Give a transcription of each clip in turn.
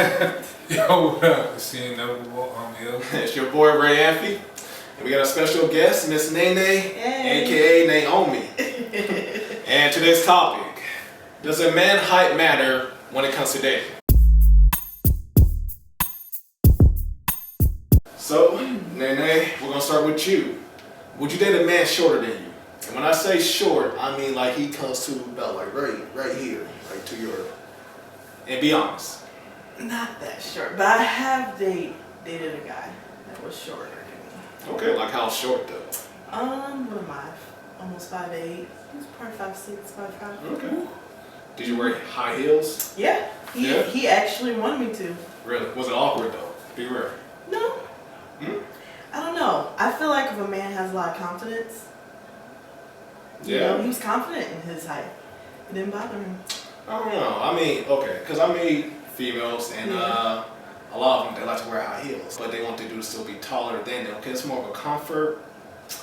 Yo, what up? It's the inevitable. Ill. It's your boy Ray Amphy, and we got a special guest, Miss Nene, Hey. aka Naomi. And today's topic: does a man height matter when it comes to dating? So, Nene, we're gonna start with you. Would you date a man shorter than you? And when I say short, I mean like he comes to about like right here, like to your. And be honest. Not that short, but I have dated a guy that was shorter than me. Okay, like how short though? What am I? Almost 5'8". He was probably 5'6", 5'5". Okay. Did you wear high heels? Yeah. He actually wanted me to. Really? Was it awkward though? Be real. No. Hmm? I don't know. I feel like if a man has a lot of confidence, you know, he was confident in his height. It didn't bother him. I don't know. I mean, okay, because I meet females and a lot of them, they like to wear high heels, but they want the dude to still be taller than them because it's more of a comfort,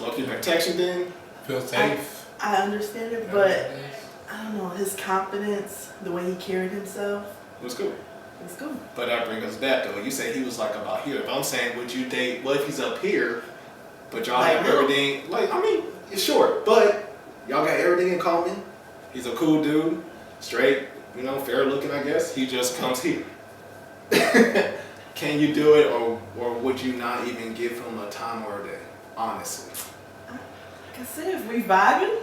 low-key protection thing. Feel safe. I understand it, but I don't know. His confidence, the way he carried himself, It was cool. it was good. But that brings us back though. You say he was like about here. But I'm saying, would you date, what if he's up here, but y'all Like have real? everything, like, I mean, it's short, but y'all got everything in common. He's a cool dude, straight, you know, fair looking, I guess. He just comes here. Can you do it, or would you not even give him a time or a day? Honestly. Like I said, if we vibing,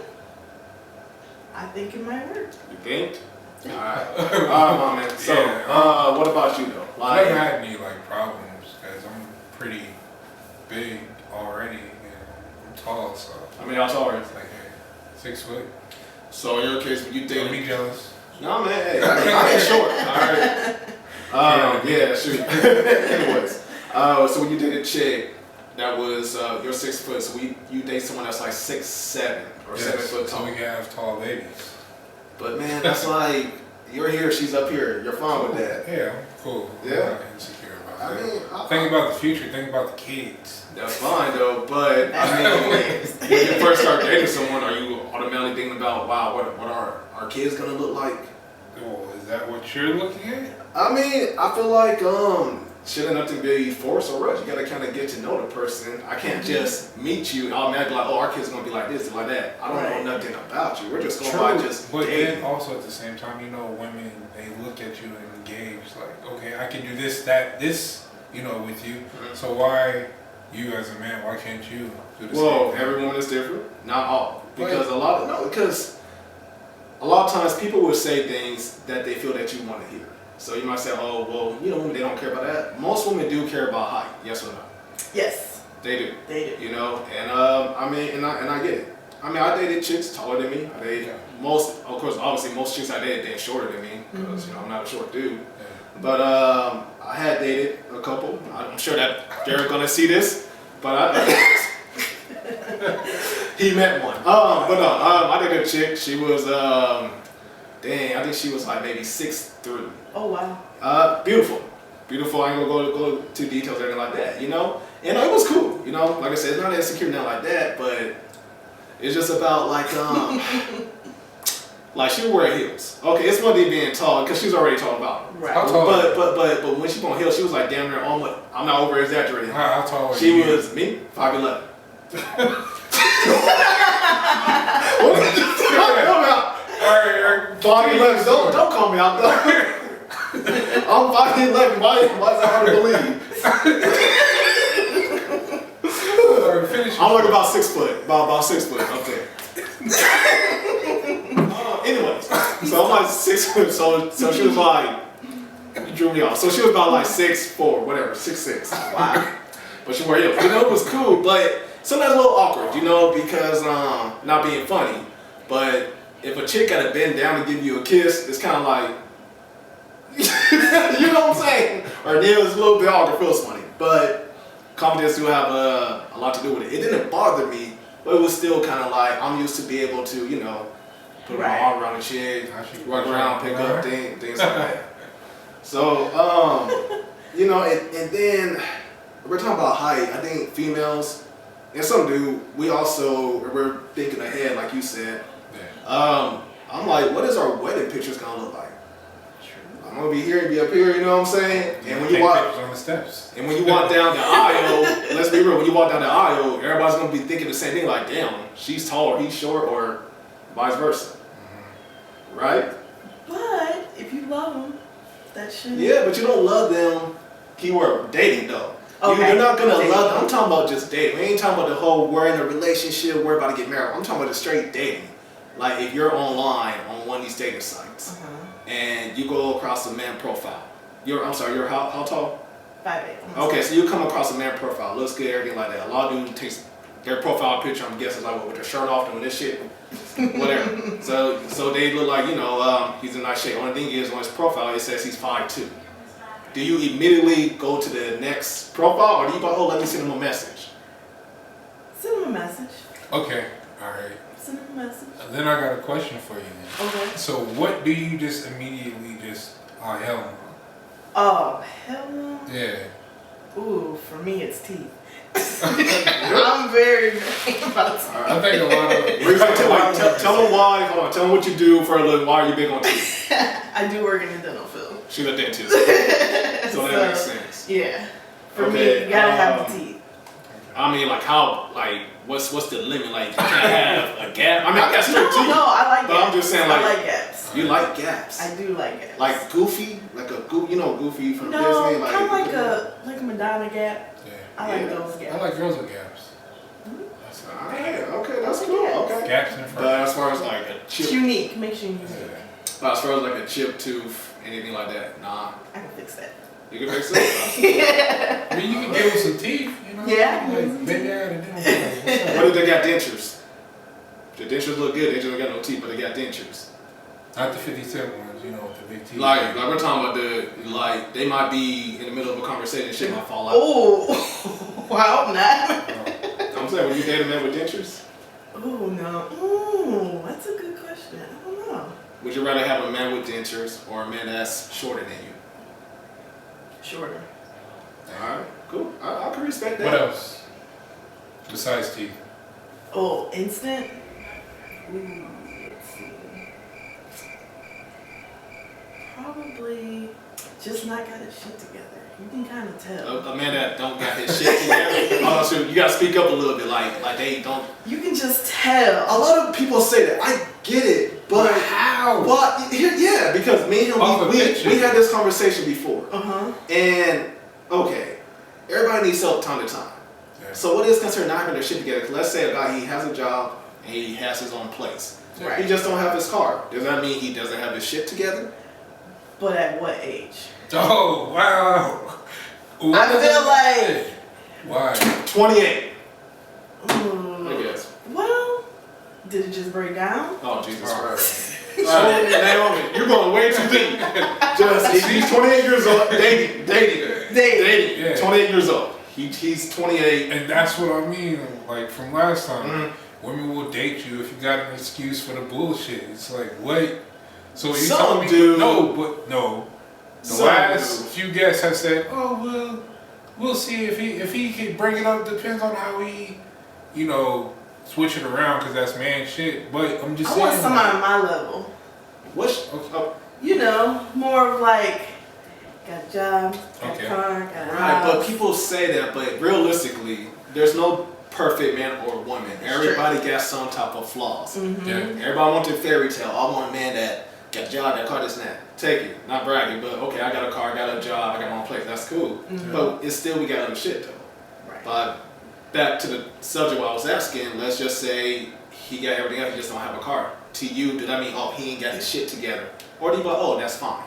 I think it might work. You think? Alright. Alright, my man. So, Yeah. what about you though? I never had any problems because I'm pretty big already and I'm tall, so I mean, I'm sorry. it's like, hey, 6 foot. So, in your case, when you Don't date. be jealous. No, man, hey, I ain't short. Alright. Yeah, shoot. Anyways, so when you date a chick that was, you're 6 foot, so you date someone that's like 6'7" or 7 foot so tall. we can have tall babies. But man, that's like, you're here, she's up here. You're fine with that. Yeah, I'm cool. Yeah? I'm not insecure about I that. mean, Think about the future. Think about the kids. that's fine though, but I mean, when you first start dating someone, are you automatically thinking about, wow, what are our kids gonna look like? Oh, is that what you're looking at? I mean, I feel like shouldn't nothing be forced or rushed. You gotta kind of get to know the person. I can't just meet you automatically like, oh, our kid's gonna be like this and like that. I don't know nothing about you. We're just going by just But dating. then also at the same time, you know, women, they look at you and engage like, okay, I can do this, that, this, you know, with you. Mhm. So why you as a man, why can't you do the Well, same thing? every woman is different. Not all, because because a lot of times people will say things that they feel that you want to hear. So you might say, oh, well, you know, women, they don't care about that. Most women do care about height, yes or no? Yes, They do. they do. You know, and I mean, and I get it. I mean, I dated chicks taller than me. I dated most, of course, obviously, most chicks I dated, they're shorter than me because you know I'm not a short dude. Yeah. But I had dated a couple. I'm sure that Jared's gonna see this, but he met one. But no, I dated a chick. She was I think she was like maybe 6'3". Oh wow. Beautiful. Beautiful. I ain't gonna go to details or anything like that, you know? And it was cool, you know? Like I said, it's not insecure now like that, but it's just about like, like she would wear heels. Okay, it's one thing being tall, because she was already tall about it. Right. How tall? But when she put on heels, she was like damn near almost, I'm not over exaggerating. How tall are She you? was, me, 5'11". What did you say? Alright, 5'11". Don't call me out though. I'm 5'11". Why is that hard to believe? finish. I'm like about 6 foot. About 6 foot. Okay. Anyways, so I'm like 6 foot. So she was like, you drew me off. So she was about like 6'4", whatever, 6'6". Wow. But she wore heels. You know, it was cool, but sometimes a little awkward, you know, because not being funny. But if a chick gotta bend down to give you a kiss, it's kind of like, you know what I'm saying? Or it was a little bit awkward, feels funny. But confidence do have a lot to do with it. It didn't bother me, but it was still kind of like, I'm used to be able to, you know, put my arm around a chick, walk around, pick up things like that. So, you know, and then we're talking about height. I think females and some dude, we're thinking ahead, like you said. I'm like, what is our wedding pictures gonna look like? I I'm gonna be here, you be up here. You know what I'm saying? And when you Take walk, pictures on the steps. and when you walk down the aisle, let's be real. When you walk down the aisle, everybody's gonna be thinking the same thing. Like, damn, she's tall or he's short, or vice versa, right? But if you love them, that should. Yeah, but you don't love them. Keyword dating though. Okay. You're not gonna Dating. love them. I'm talking about just dating. We ain't talking about the whole we're in a relationship, we're about to get married. I'm talking about just straight dating. Like if you're online on one of these dating sites and you go across a man profile. You're how tall? 5'8". Okay, so you come across a man profile, looks good, everything like that. A lot of dudes takes their profile picture, I'm guessing like what, with their shirt off doing this shit. Whatever. So they look like, he's in nice shape. Only thing is on his profile it says he's 5'2". Do you immediately go to the next profile, or do you go, oh, let me send him a message? Send him a message. Okay, all right. Send him a message. Then I got a question for you. Then. Okay. So what do you just immediately oh hell no? Oh, hell no. Yeah. Ooh, for me it's teeth. I'm very about teeth. I think a lot of Tell them why. Hold on. Tell them what you do for a living. Why are you big on teeth? I do work in the dental field. She's a dentist. So that makes sense. Yeah. For Okay, me, you gotta have the teeth. I mean, like how, like what's the limit? Like you can't have a gap. I mean, I got straight No, teeth. I like But gaps. I'm just saying, I like- like gaps. You like gaps? I do like gaps. Like Goofy, like a Goofy from no, Disney. kind of like a Madonna gap. Yeah. I like Yeah. those gaps. I like girls with gaps. Alright, okay, that's Okay, cool. yes. Okay. Gaps in But front. as far as like a It's chip, unique. Makes you unique. Yeah. but as far as like a chip tooth, anything like that, nah. I can fix that. You can fix it. I mean, you can give them some teeth, you know? Yeah. Like, baby, I got a dental. What if they got dentures? The dentures look good. They just don't got no teeth, but they got dentures. Not the 50 Cent ones, with the big teeth. Like we're talking about they might be in the middle of a conversation, shit might fall out. Oh, I hope not. I'm saying, would you date a man with dentures? Oh no. Oh, that's a good question. I don't know. Would you rather have a man with dentures or a man that's shorter than you? Shorter. Alright, cool. I can respect that. What else? Besides teeth. Oh, instant. Ooh, let's see. Probably just not got his shit together. You can kind of tell. A man that don't got his shit together. Oh, so you gotta speak up a little bit, like they don't. You can just tell. A lot of people say that. I get it, but how? Well, yeah, because me and him, Off a picture. we had this conversation before, And okay, everybody needs help time to time. Yeah. So what is concerned not having their shit together? 'Cause let's say a guy, he has a job and he has his own place. Right. He just don't have his car. Does that mean he doesn't have his shit together? but at what age? Oh, wow. I feel like. Why? 28. Ooh, I guess. well, did it just break down? Oh Jesus Oh. Christ. Naomi, you're going way too deep. Just he's 28 years old, dating. Yeah. 28 years old. He's 28. And that's what I mean, like from last time. Mhm. Women will date you if you got an excuse for the bullshit. It's like, what? So you Some telling me do. no. The Some last do. few guests have said, oh well, we'll see if he can bring it up. Depends on how he, switch it around because that's man shit. But I'm just I saying. want somebody on my level. What's More of like, got a job, got Okay. a car, got a right? house. But people say that, but realistically, there's no perfect man or woman. Everybody got some type of flaws. Mhm. Yeah. Everybody wants a fairy tale. I want a man that got a job, that car, this and that. Take it. Not bragging, but okay, I got a car, I got a job, I got my own place. That's cool. Mhm. But it's still, we got other shit though. Right. But back to the subject I was asking, let's just say he got everything else, he just don't have a car. To you, does that mean, oh, he ain't got his shit together? Or do you be like, oh, that's fine?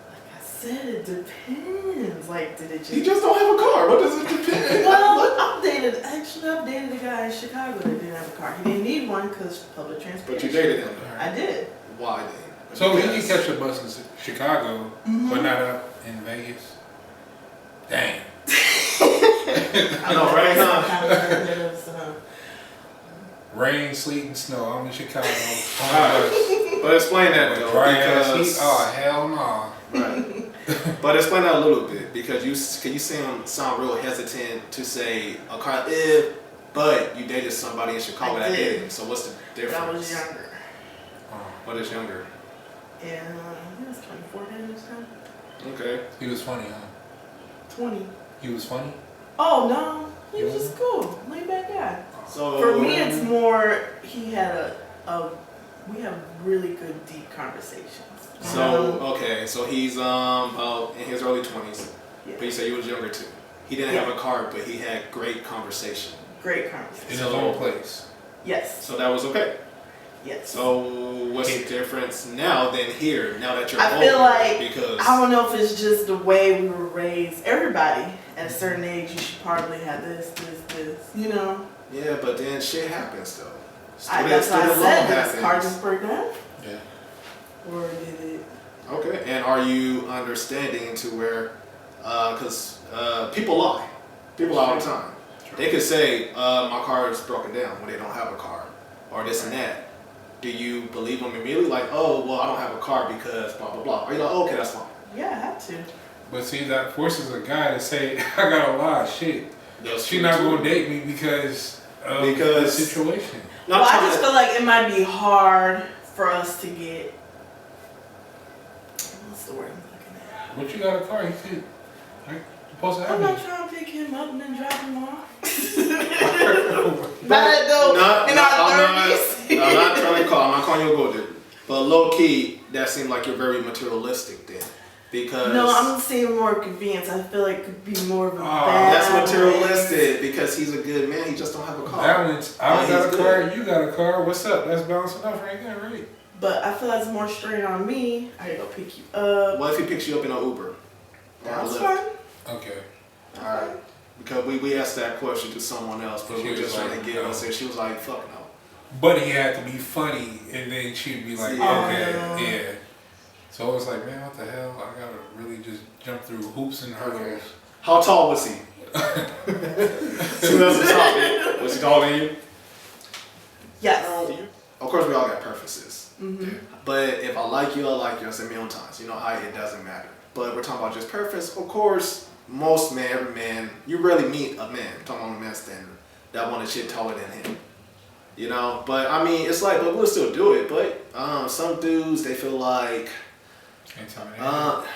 Like I said, it depends. Like, did it just? He just don't have a car. What does it depend? Well, I've dated a guy in Chicago that didn't have a car. He didn't need one because public transportation. But you dated him though. I did. Why then? So he Because- can catch a bus in Chicago, but not up in Vegas. Dang. I know, right? Huh? Rain, sleet, and snow. I'm in Chicago. Alright. But explain that though, Dry ass heat. because Oh hell no. right. But explain that a little bit because you sound real hesitant to say a car but you dated somebody in Chicago I that did. did it. So what's the difference? But I was younger. What is younger? And he was 24 then this time. Okay. He was funny, huh? 20. He was funny? Oh no, he was just cool, laid back guy. So For me, it's more he had we have really good deep conversations. So okay, so he's in his early 20s, Yeah. but you said he was younger too. He didn't have a car, but he had great conversation. Great conversation. In his own place. Yes. So that was okay. Yes. So what's the difference now than here? Now that you're I older, feel like because I don't know if it's just the way we were raised. Everybody at a certain age, you should probably have this. You know. yeah, but then shit happens though. That's why I Student said loan this. Car happens. just broke down. Yeah. Or did it? Okay, and are you understanding to where, because people lie. People lie all the time. They could say, my car is broken down when they don't have a car, or this and that. Do you believe them immediately? Like, oh, well, I don't have a car because blah, blah, blah. Or you're like, oh, okay, that's fine. Yeah, I had to. But see, that forces a guy to say, I gotta lie, shit. That's She true, not too. gonna date me because of the situation. Not Well, I trying just to- feel like it might be hard for us to get. What's the word I'm looking at? But you got a car, you could. Right? You're supposed to I'm have not trying to pick him up and then drop him off. it. Not though in our 30s. I'm not trying to call. I'm not calling you a gold digger. But low key, that seemed like you're very materialistic then. Because No, I'm seeing more convenience. I feel like it could be more of a that's balance. materialistic because he's a good man. He just don't have a car. Balance. I Yeah, got he's a good. car, you got a car. What's up? That's balance enough right there, right? But I feel like it's more strain on me. I gotta go pick you up. What if he picks you up in an Uber? Or a That's Lyft? fine. Okay. All right. Because we asked that question to someone else, but She we were was just trying like, to get no. us, and she was like, "Fuck no." But he had to be funny, and then she'd be like, Yeah. okay, yeah. So it was like, man, what the hell? I gotta really just jump through hoops and hurdles. How tall was he? See, that's the topic. Was he taller than you? Yes. Of course, we all got preferences. Mm-hmm. But if I like you, I like you. I said a million times. You know, it doesn't matter. But we're talking about just preference. Of course, most men, every man, you rarely meet a man, I'm talking about a man standard, that want a shit taller than him. You know? But I mean, it's like, but we'll still do it. But some dudes, they feel like, Intimidating.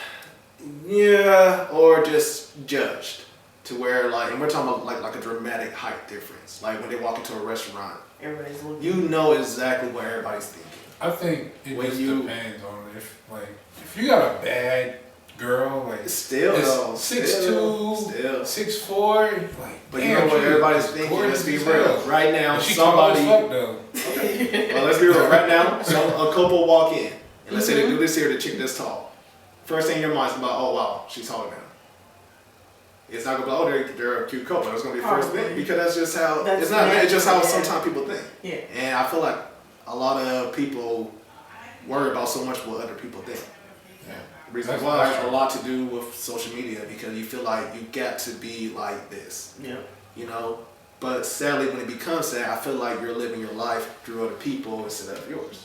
yeah, or just judged. To where, like, and we're talking about like a dramatic height difference. Like when they walk into a restaurant, Everybody's looking. you know exactly what everybody's thinking. I think it When just you- depends on if you got a bad girl, like Still it's though, 6'2", still. 6'4", like But you damn, know what she everybody's is thinking? gorgeous Let's be as real. hell. Right now, And she tall as somebody. fuck though. Well, let's be real. Right now, a couple walk in, and let's say they do this here, the chick this tall. First thing in your mind is about, oh wow, she's taller than him. It's not gonna be, oh, they're a cute couple. That's gonna be the first thing Probably. because that's just how. That's it's not. It's just how natural, yeah. sometimes people think. Yeah. And I feel like a lot of people worry about so much what other people think. Yeah. Reason That's- why that's a true. lot to do with social media because you feel like you got to be like this. Yeah. You know, but sadly when it becomes that, I feel like you're living your life through other people instead of yours.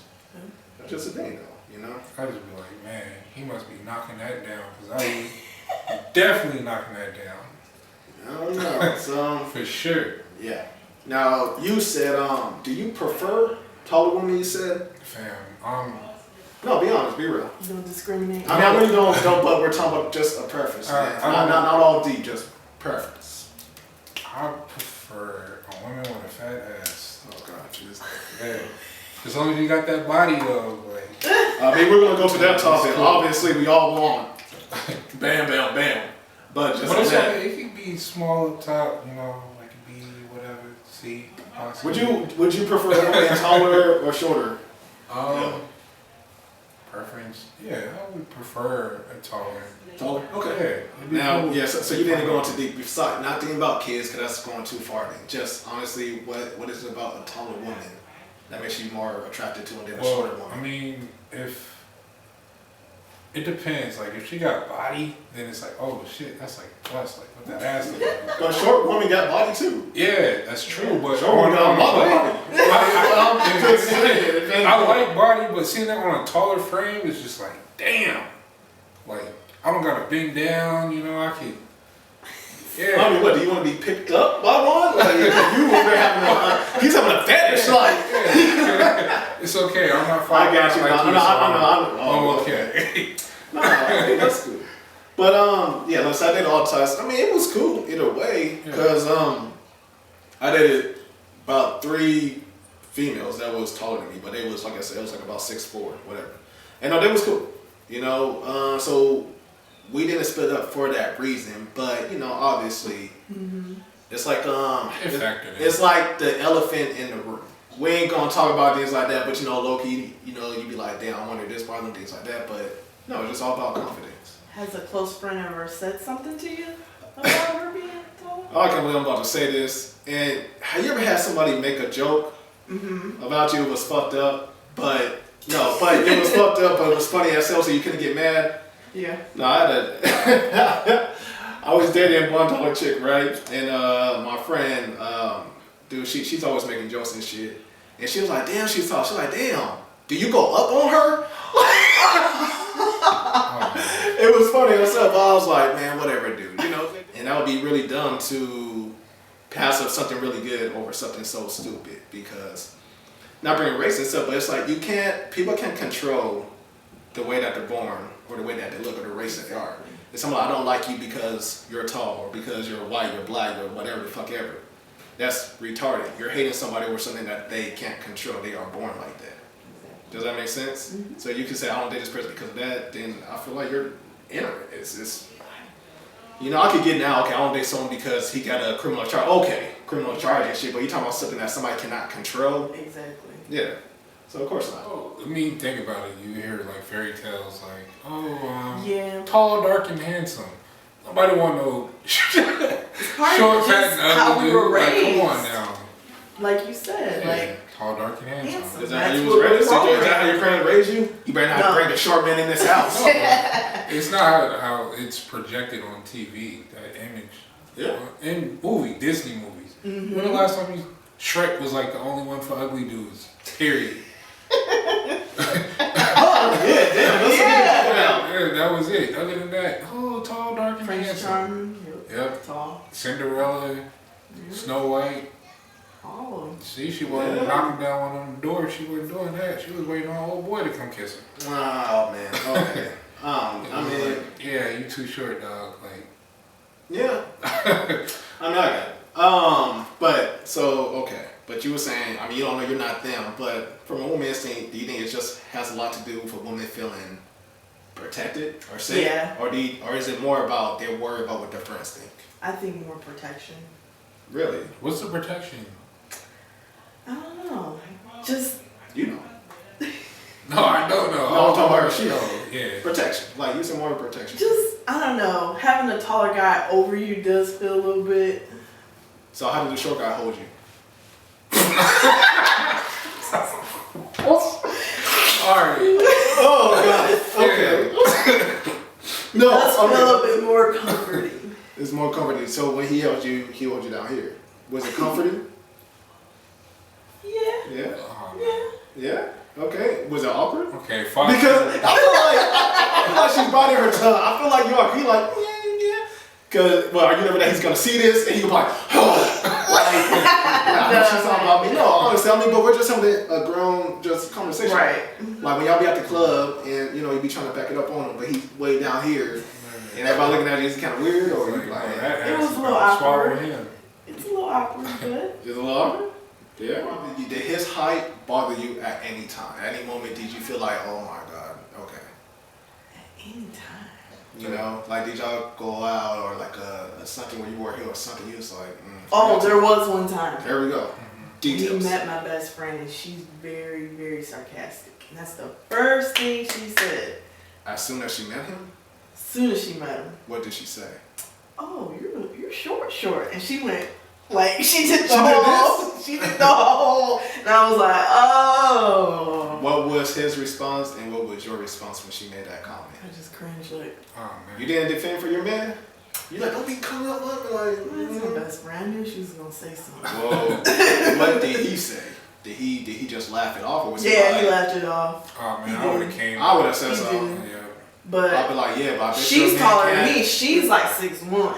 That's just a thing though, you know? I just be like, man, he must be knocking that down because I definitely knocking that down I don't know. So, for sure. yeah. Now, you said, do you prefer taller women, you said? Fam, No, be honest, be real. You don't discriminate. I mean, I really don't, but we're talking about just a preference, man. Not all deep, just preference. I prefer a woman with a fat ass. Oh, God, jeez. Yeah. As long as you got that body though, like. I mean, we're going to go to that topic. Obviously, we all want bam, bam, bam. But just But on it's that. okay. It can be small up top, you know, like B, whatever, C, possibly. Would you prefer a woman taller or shorter? Preference? Yeah, I would prefer a taller. Taller? Yeah. Okay. it'd be Now, cool. yeah, so you didn't go into deep. Besides, not thinking about kids, because that's going too far. Then, just honestly, what is it about a taller woman that makes you more attracted to her than a shorter Well, woman? I mean, if it depends. Like, if she got body, then it's like, oh shit, that's like plus, like what that ass look like. But short women got body too. Yeah, that's true. But Short women got a lot of body. I like body, but seeing that on a taller frame is just like, damn. Like, I don't gotta bend down, you know, I can Yeah. I mean, what, do you want to be picked up by one? Like, you over having he's having a fetish, like. It's okay. I'm not I fighting. got you. Like I'm okay. No, I think that's cool. But yeah, like I did all types. I mean, it was cool either way because I dated about 3 females that was taller than me, but they was, like I said, it was like about 6'4", whatever. And no, they was cool. You know, so we didn't split up for that reason, but you know, obviously, it's like it's like the elephant in the room. We ain't gonna talk about things like that, but you know, low key, you know, you be like, damn, I wonder this problem, things like that. But no, it's just all about confidence. Has a close friend ever said something to you about her being tall? I can't believe I'm about to say this. And have you ever had somebody make a joke about you? It was fucked up, but no, but it was fucked up, but it was funny as hell, so you couldn't get mad. Yeah. No, I had a. I was dating one taller chick, right? And my friend, dude, she's always making jokes and shit. And she was like, damn, she's tall. She's like, damn, do you go up on her? It was funny as hell, but I was like, man, whatever, dude. You know? And that would be really dumb to pass up something really good over something so stupid because, not bringing race up, but it's like people can't control the way that they're born or the way that they look or the race that they are. It's something like, I don't like you because you're tall or because you're white, you're black, or whatever the fuck ever. That's retarded. You're hating somebody over something that they can't control. They are born like that. Does that make sense? So you can say, I don't date this person because of that, then I feel like you're ignorant. It's you know, I could get now, okay, I don't date someone because he got a criminal charge. Okay, criminal charge and shit, but you're talking about something that somebody cannot control. Exactly. Yeah. So of course not. Oh, I mean, think about it. You hear like fairy tales, like, yeah, tall, dark, and handsome. Nobody want no short, Part fat, just and how ugly we dude. were Like, raised. come on now. Like you said, like tall, dark, and handsome. handsome. Is that how That's you what was raised? we're Is that how your parents raised you? You better not bring a short man in this house. It's not how it's projected on TV. That image. Yeah. In Disney movies. When the last time Shrek was like the only one for ugly dudes. Period. Yeah, damn. Let's Yeah, that was it. Other than that, tall, dark, and Prince handsome. Charming. Yep. Tall. Cinderella, Snow White. All of them. See, she wasn't knocking down on the door. She wasn't doing that. She was waiting on an old boy to come kiss her. Oh man. Okay. I mean, like, yeah, you too short, dog. Like, yeah. I mean, I got it. But so okay. But you were saying, I mean, you don't know, you're not them. But from a woman's thing, do you think it just has a lot to do with a woman feeling protected or safe? Yeah. Or is it more about they're worried about what their friends think? I think more protection. Really? what's the protection? I don't know. Just You know. No, I don't know. No, I'm talking about her. She know. Yeah. Protection. Like using more protection. I don't know. Having a taller guy over you does feel a little bit. So how did the short guy hold you? Alright. Oh god. Okay. No. Does feel a little bit more comforting. It's more comforting. So when he held you down here. Was it comforting? Yeah. Yeah. Yeah. Yeah. Okay. Was it awkward? Okay, fine. Because I feel like she's biting her tongue. I feel like you are. He like yeah. Cause well, you never know he's gonna see this and he'll be like, I know she's talking about me. No, honestly, I mean, but we're just having a grown just conversation. Right. Like when y'all be at the club and you know you be trying to back it up on him, but he's way down here and everybody looking at you is kind of weird or you like It was a little awkward. It's a little awkward, but Is it a little awkward? Yeah. Did his height bother you at any time? At any moment, did you feel like, oh my god, okay? at any time. You know, like did y'all go out or like something where you wore a heel or something? You was like, Oh, there was one time. There we go. We Details. met my best friend and she's very, very sarcastic. And that's the first thing she said. As soon as she met him, As soon as she met him. what did she say? Oh, you're short. And she went, like, she did the She did whole, she did the whole, and I was like, oh. What was his response and what was your response when she made that comment? I just cringed, like, Oh man. You didn't defend for your man? You like, don't be coming up with me like, that's my best friend. I knew she was gonna say something. Whoa. What did he say? Did he just laugh it off or was Yeah, he he like, laughed it off. Oh man, He I would have did. came. I would have said He something. did. Yeah. I'd But be like, yeah, but I bet she's your man taller than can't. me. She's like 6'1". Wow.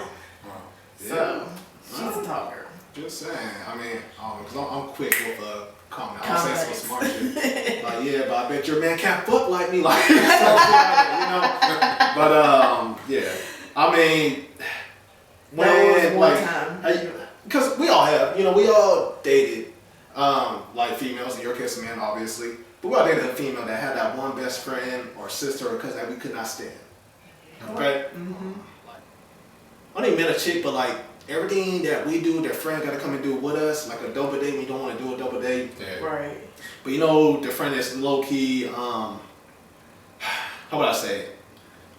So she's a talker. Just saying. I mean, because I'm quick with comment. I'll say some smart shit. Like, yeah, but I bet your man can't fuck like me, like something like that, you know. But yeah. I mean, That was one like, time. because we all have, you know, we all dated, like females. In your case, a man, obviously. But we all dated a female that had that one best friend or sister or cousin that we could not stand. Okay. Mm-hmm. I don't even mean a chick, but like everything that we do, their friend got to come and do with us. Like a double date, we don't want to do a double date. Yeah. Right. But you know, the friend is low key. How would I say it?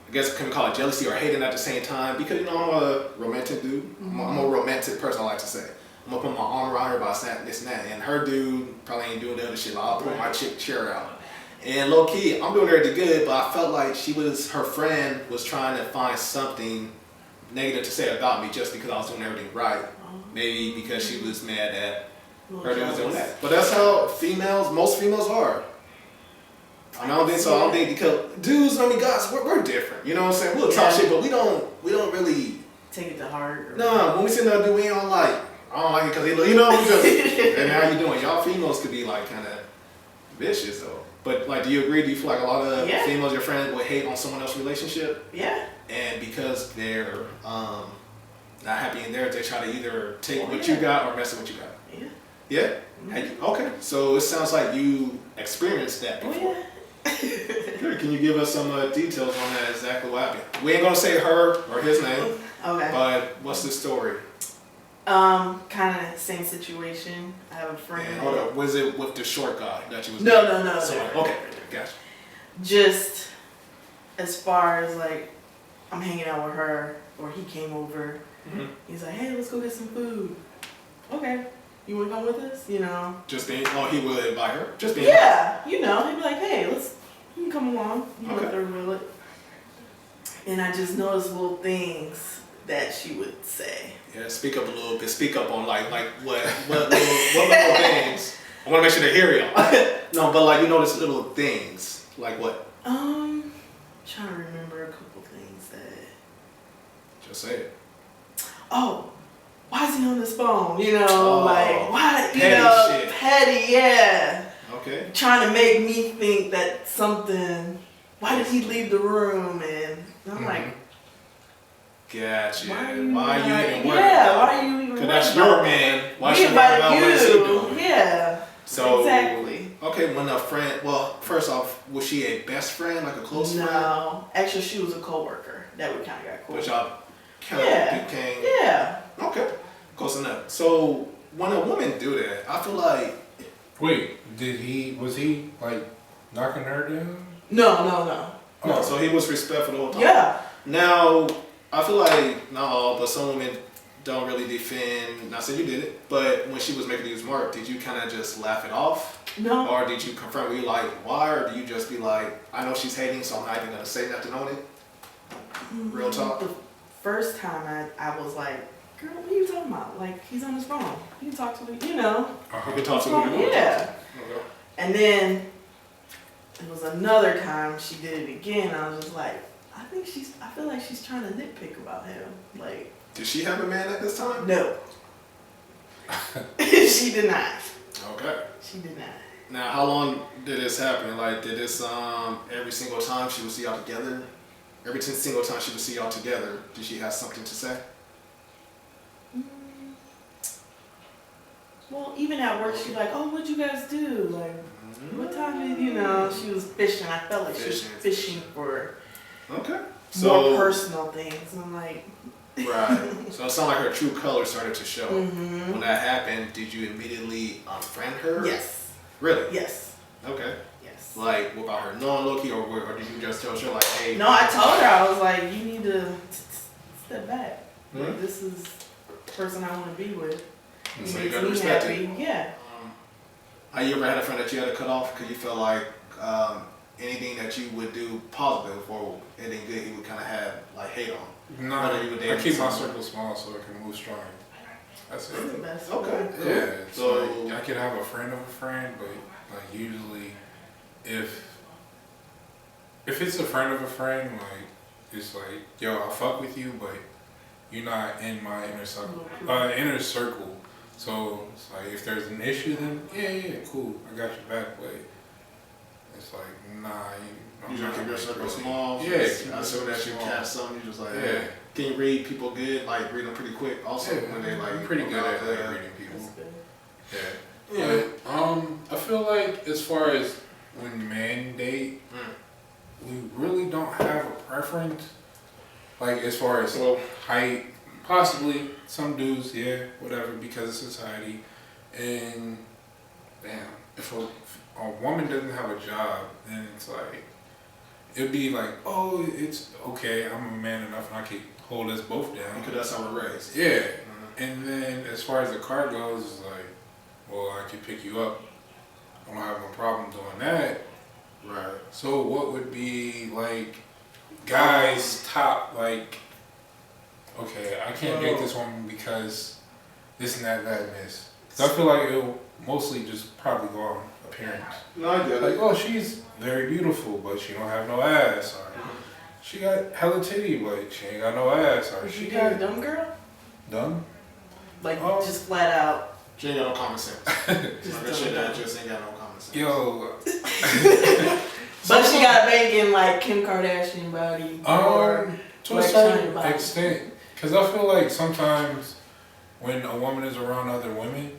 I guess can we call it jealousy or hating at the same time? Because you know, I'm a romantic dude. Mm-hmm. I'm a romantic person. I like to say. I'm gonna put my arm around her about this and that. And her dude probably ain't doing the other shit. Like, I'll pull my chick chair out. And low key, I'm doing everything good, but I felt like her friend was trying to find something negative to say about me just because I was doing everything right. Maybe because she was mad at her dude was doing that. But that's how most females are. I don't think so. I don't think because dudes, I mean, guys, we're different. You know what I'm saying? We'll talk shit, but we don't really take it to heart. Or no. When we sit there, we ain't like I don't like it because they, you know, we just and how you doing? Y'all females could be like kind of vicious though. But like, do you agree? Do you feel like a lot of females, your friends, would hate on someone else's relationship? Yeah. And because they're not happy in theirs, they try to either take what you got or mess with what you got. Yeah. Yeah. Mm-hmm. Okay. So it sounds like you experienced that before. Oh, Good. Can you give us some details on that? Exactly what happened? We ain't gonna say her or his name. Okay. But what's the story? Kind of same situation. I have a friend. And hold up. Was it with the short guy that you was? No. So, okay. Gotcha. Just as far as like, I'm hanging out with her, or he came over. Mm-hmm. He's like, "Hey, let's go get some food." Okay. You want to come with us? You know. Just being. Oh, he would invite her. Just being. Yeah. You know, he'd be like, "Hey, you can come along." You Okay. let her will it. And I just noticed little things that she would say. Yeah, speak up a little bit. Speak up on like what little things. I want to make sure they hear y'all. No, but like you notice little things like what? Trying to remember a couple things that. Just say it. Oh, why is he on this phone? You know, like why? You Petty know, shit. petty. Yeah. Okay. Trying to make me think that something. Why did he leave the room? And I'm like. Gotcha. Why are you even worried yeah, about why are you even because worried that's about your that? man. Why We should you worry about invited what is he you. doing? Yeah. So exactly. Okay, when a friend, well, first off, was she a best friend, like a close friend? No, actually, she was a coworker that we kind of got cool. But y'all kind of became. Yeah. Okay, close enough. So when a woman do that, I feel like. Wait, was he like knocking her down? No. No, so he was respectful the whole time. Yeah. Now, I feel like not all, but some women don't really defend. Not saying you did it, but when she was making these remarks, did you kind of just laugh it off? No. Or did you confront? Were you like, why? Or do you just be like, I know she's hating, so I'm not even gonna say nothing on it? Real talk. The first time I was like, girl, what are you talking about? Like, he's on his phone. You can talk to me, you know. You can talk to me. Yeah. Okay. And then it was another time she did it again. I was just like, I feel like she's trying to nitpick about him. Like, Did she have a man at this time? no. She did not. Okay. She did not. Now, how long did this happen? Like, did this every single time she would see y'all together? Every single time she would see y'all together, did she have something to say? Well, even at work, she's like, "Oh, what'd you guys do? Like, what time did you know?" She was fishing. I felt like she was fishing for Okay. more personal things. And I'm like, right. So it sounded like her true colors started to show. mm-hmm. When that happened, did you immediately unfriend her? Yes. Really? Yes. Okay. Yes. Like, without her knowing low-key, or did you just tell her, like, hey? No, I told her, I was like, you need to step back. Hmm? Like, this is the person I want to be with. He So you makes gotta me respect happy. it. Yeah. Have you ever had a friend that you had to cut off because you felt like anything that you would do positive or anything good, he would kind of have like hate on? No, Whether you were I dating keep my someone. circle small so I can move strong. That's That's the it. best. Okay. Cool. Yeah, so So- I could have a friend of a friend, but like usually, if it's a friend of a friend, like it's like, yo, I'll fuck with you, but you're not in my inner circle. So it's like if there's an issue, then yeah, cool, I got your back. But it's like nah, You just keep your circle small. Yeah, As soon as you catch something, you just like, yeah. Can you read people good? Like read them pretty quick. Also, when they like, I'm pretty good at reading people. That's good. Yeah. I feel like as far as when men date, we really don't have a preference. Like as far as height, possibly some dudes, yeah, whatever, because of society. And damn, if a woman doesn't have a job, then it's like it'd be like, oh, it's okay. I'm a man enough, and I can hold us both down. Because that's how we're raised. Yeah. And then as far as the car goes, it's like, well, I can pick you up. I don't have no problem doing that. Right. So what would be like guys top like, okay, I can't date this woman because this and that and this. So I feel like it'll mostly just probably go on appearance. No, I get Like, it. oh, she's very beautiful, but she don't have no ass. Or she got hella titty, but she ain't got no ass. Or Would she you got date a dumb girl? dumb. Like Oh. just flat out. She ain't got no common sense. Just Like that shit that dumb. just ain't got no common sense. Yo, But she got banging like Kim Kardashian body. Or to a Like certain Shiny Body. extent, because I feel like sometimes when a woman is around other women,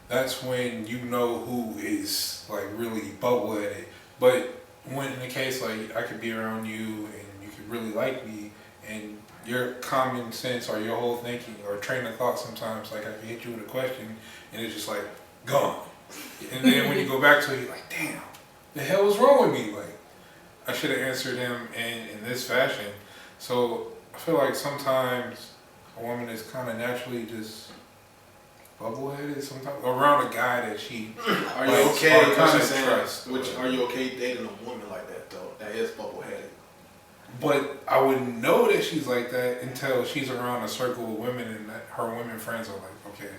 that's when you know who is like really bubble-headed. But when in the case like I could be around you and you could really like me, and your common sense or your whole thinking or train of thought sometimes, like I can hit you with a question and it's just like gone. And then when you go back to it, you're like, damn, the hell was wrong with me? Like I should have answered him in this fashion. So I feel like sometimes a woman is kind of naturally just bubble-headed sometimes around a guy that she Are you like, okay? or kind of saying, trust. Are you okay dating a woman like that though? That is bubble-headed. But I wouldn't know that she's like that until she's around a circle of women and that her women friends are like, okay,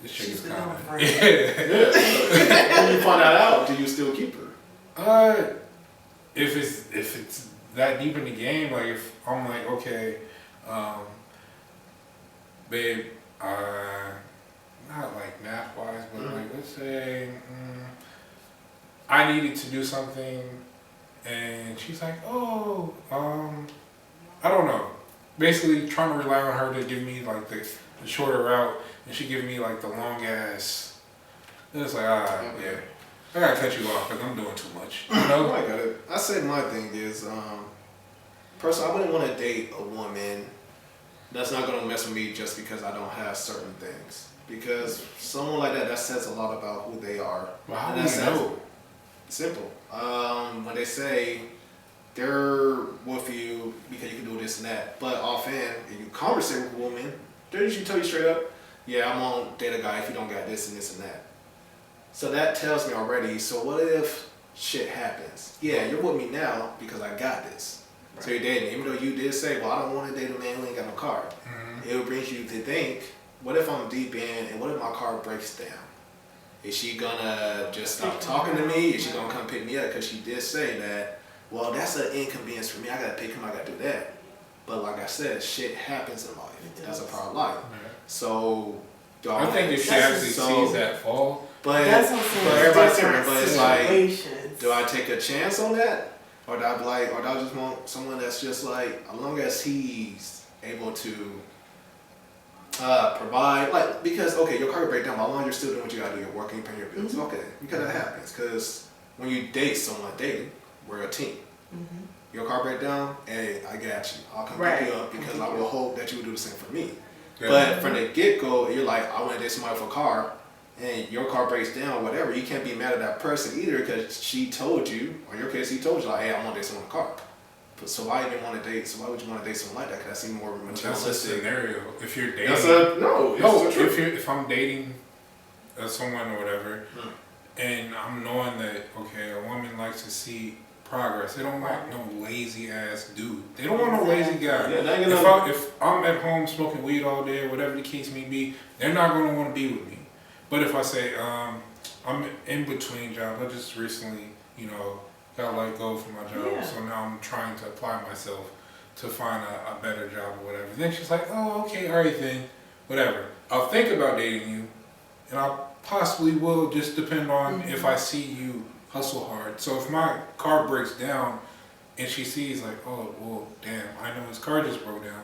this chick She's is the kind dumb of friend. yeah. Yeah. When you find that out, do you still keep her? If it's that deep in the game, like if I'm like, okay, babe, not like math wise, but like let's say I needed to do something, and she's like, oh, I don't know. Basically, trying to rely on her to give me like the shorter route, and she giving me like the long ass. Then it's like, yeah. I gotta cut you off because I'm doing too much. You No, know? I got it. I said my thing is, personally, I wouldn't want to date a woman that's not gonna mess with me just because I don't have certain things. Because someone like that says a lot about who they are. Well, how And do that you says- know? Simple. When they say they're with you because you can do this and that, but offhand, if you conversate with a woman, they usually tell you straight up, yeah, I'm gonna date a guy if you don't got this and this and that. So that tells me already, so what if shit happens? Yeah, you're with me now because I got this. So you're dating, even though you did say, well, I don't want to date a man who ain't got no car. It brings you to think, what if I'm deep in and what if my car breaks down? Is she gonna just stop talking to me? Is she gonna come pick me up? Because she did say that, well, that's an inconvenience for me. I gotta pick him, I gotta do that. But like I said, shit happens in life. That's a part of life. So, I think if she That's actually so- sees that fall, But, That's what I'm saying. but everybody's Different different. But it's like, situations. do I take a chance on that? Or do I be like, or do I just want someone that's just like, as long as he's able to provide, like, because, okay, your car could break down, but as long as you're still doing what you gotta do, you're working, paying your bills, okay, because that happens. Because when you date someone, dating, we're a team. Mhm. Your car break down, hey, I got you. I'll come Right. pick you up because I will hope that you will do the same for me. yeah. But from the get-go, you're like, I want to date somebody for a car, and your car breaks down, whatever, you can't be mad at that person either because she told you, or in your case, he told you, like, hey, I want to date someone in a car. But so why even want to date, so why would you want to date someone like that? Because that seems more that's a materialistic. scenario. If you're dating, That's a, no, it's no, the truth. if I'm dating someone or whatever, and I'm knowing that okay, a woman likes to see progress. They don't like no lazy ass dude. They don't want no lazy guy. Yeah, they ain't gonna- If I'm at home smoking weed all day or whatever the case may be, they're not gonna want to be with me. But if I say I'm in between jobs, I just recently got let go from my job, Yeah. so now I'm trying to apply myself to find a better job or whatever. Then she's like, oh, okay, all right then, whatever. I'll think about dating you, and I possibly will, just depend on if I see you hustle hard. So if my car breaks down and she sees like, oh, well, damn, I know his car just broke down,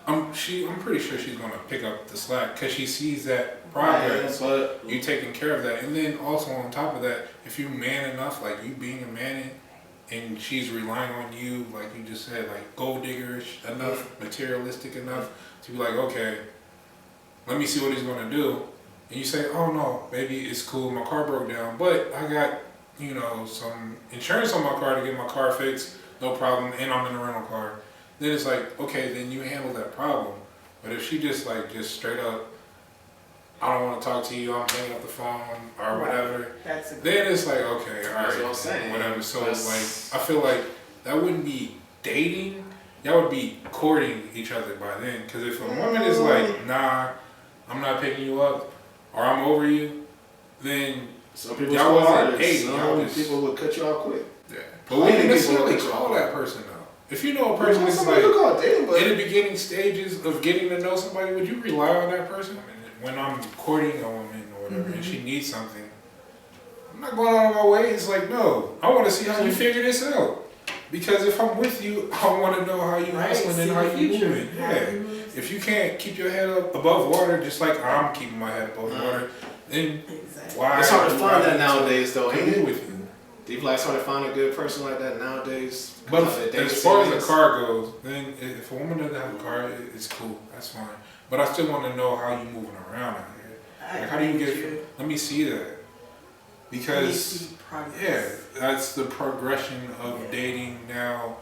I'm pretty sure she's gonna pick up the slack because she sees that progress. But You taking care of that, and then also on top of that, if you man enough, like you being a man, and she's relying on you, like you just said, like gold diggerish enough, materialistic enough to be like, okay, let me see what he's gonna do, and you say, oh no, maybe it's cool, my car broke down, but I got some insurance on my car to get my car fixed, no problem, and I'm in a rental car. Then it's like, okay, then you handle that problem. But if she just straight up, I don't want to talk to you, I'm hanging up the phone or whatever, That's a then it's like, okay, all That's right, what I'm saying. whatever. So That's- like, I feel like that wouldn't be dating. Y'all would be courting each other by then. Because if a woman is like, nah, I'm not picking you up, or I'm over you, then some people Y'all wasn't hard. dating, y'all Some just- people would cut you off quick. yeah. But we Plenty can of necessarily people call would- that person though. If you know a person is Somebody like you call dating, but in the beginning stages of getting to know somebody, would you rely on that person? And when I'm courting a woman or whatever, and she needs something, I'm not going out of my way. It's like, no, I want to see how you figure this out. Because if I'm with you, I want to know how you hustling and how you moving. Yeah. If you can't keep your head up above water, just like I'm keeping my head above water, then Exactly. why? it's hard to do find I that nowadays, though, need to ain't be it? with you? Do you feel like it's hard to find a good person like that nowadays? But Because of the dating as far as scene the is- car goes, then if a woman doesn't have a car, it's cool. That's fine. But I still want to know how you moving around out here. Like, how do you get? Let me see that. Because yeah, that's the progression of Yeah. dating now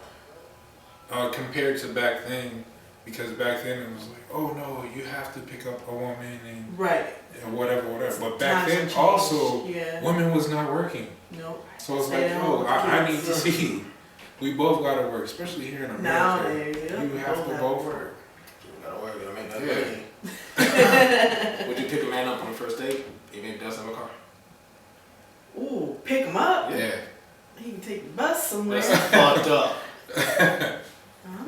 compared to back then. Because back then it was like, oh no, you have to pick up a woman and Right. whatever. But back Times then have changed. also, Yeah. women was not working. Nope. So it's Stay like, at yo, home I kids. need to see. We both gotta work, especially here in America. Nowadays, yeah. You have to both work. You gotta work, you gotta make that Yeah. money. Would you pick a man up on the first date, even if he doesn't have a car? Ooh, pick him up. Yeah. He can take the bus somewhere. That's fucked up.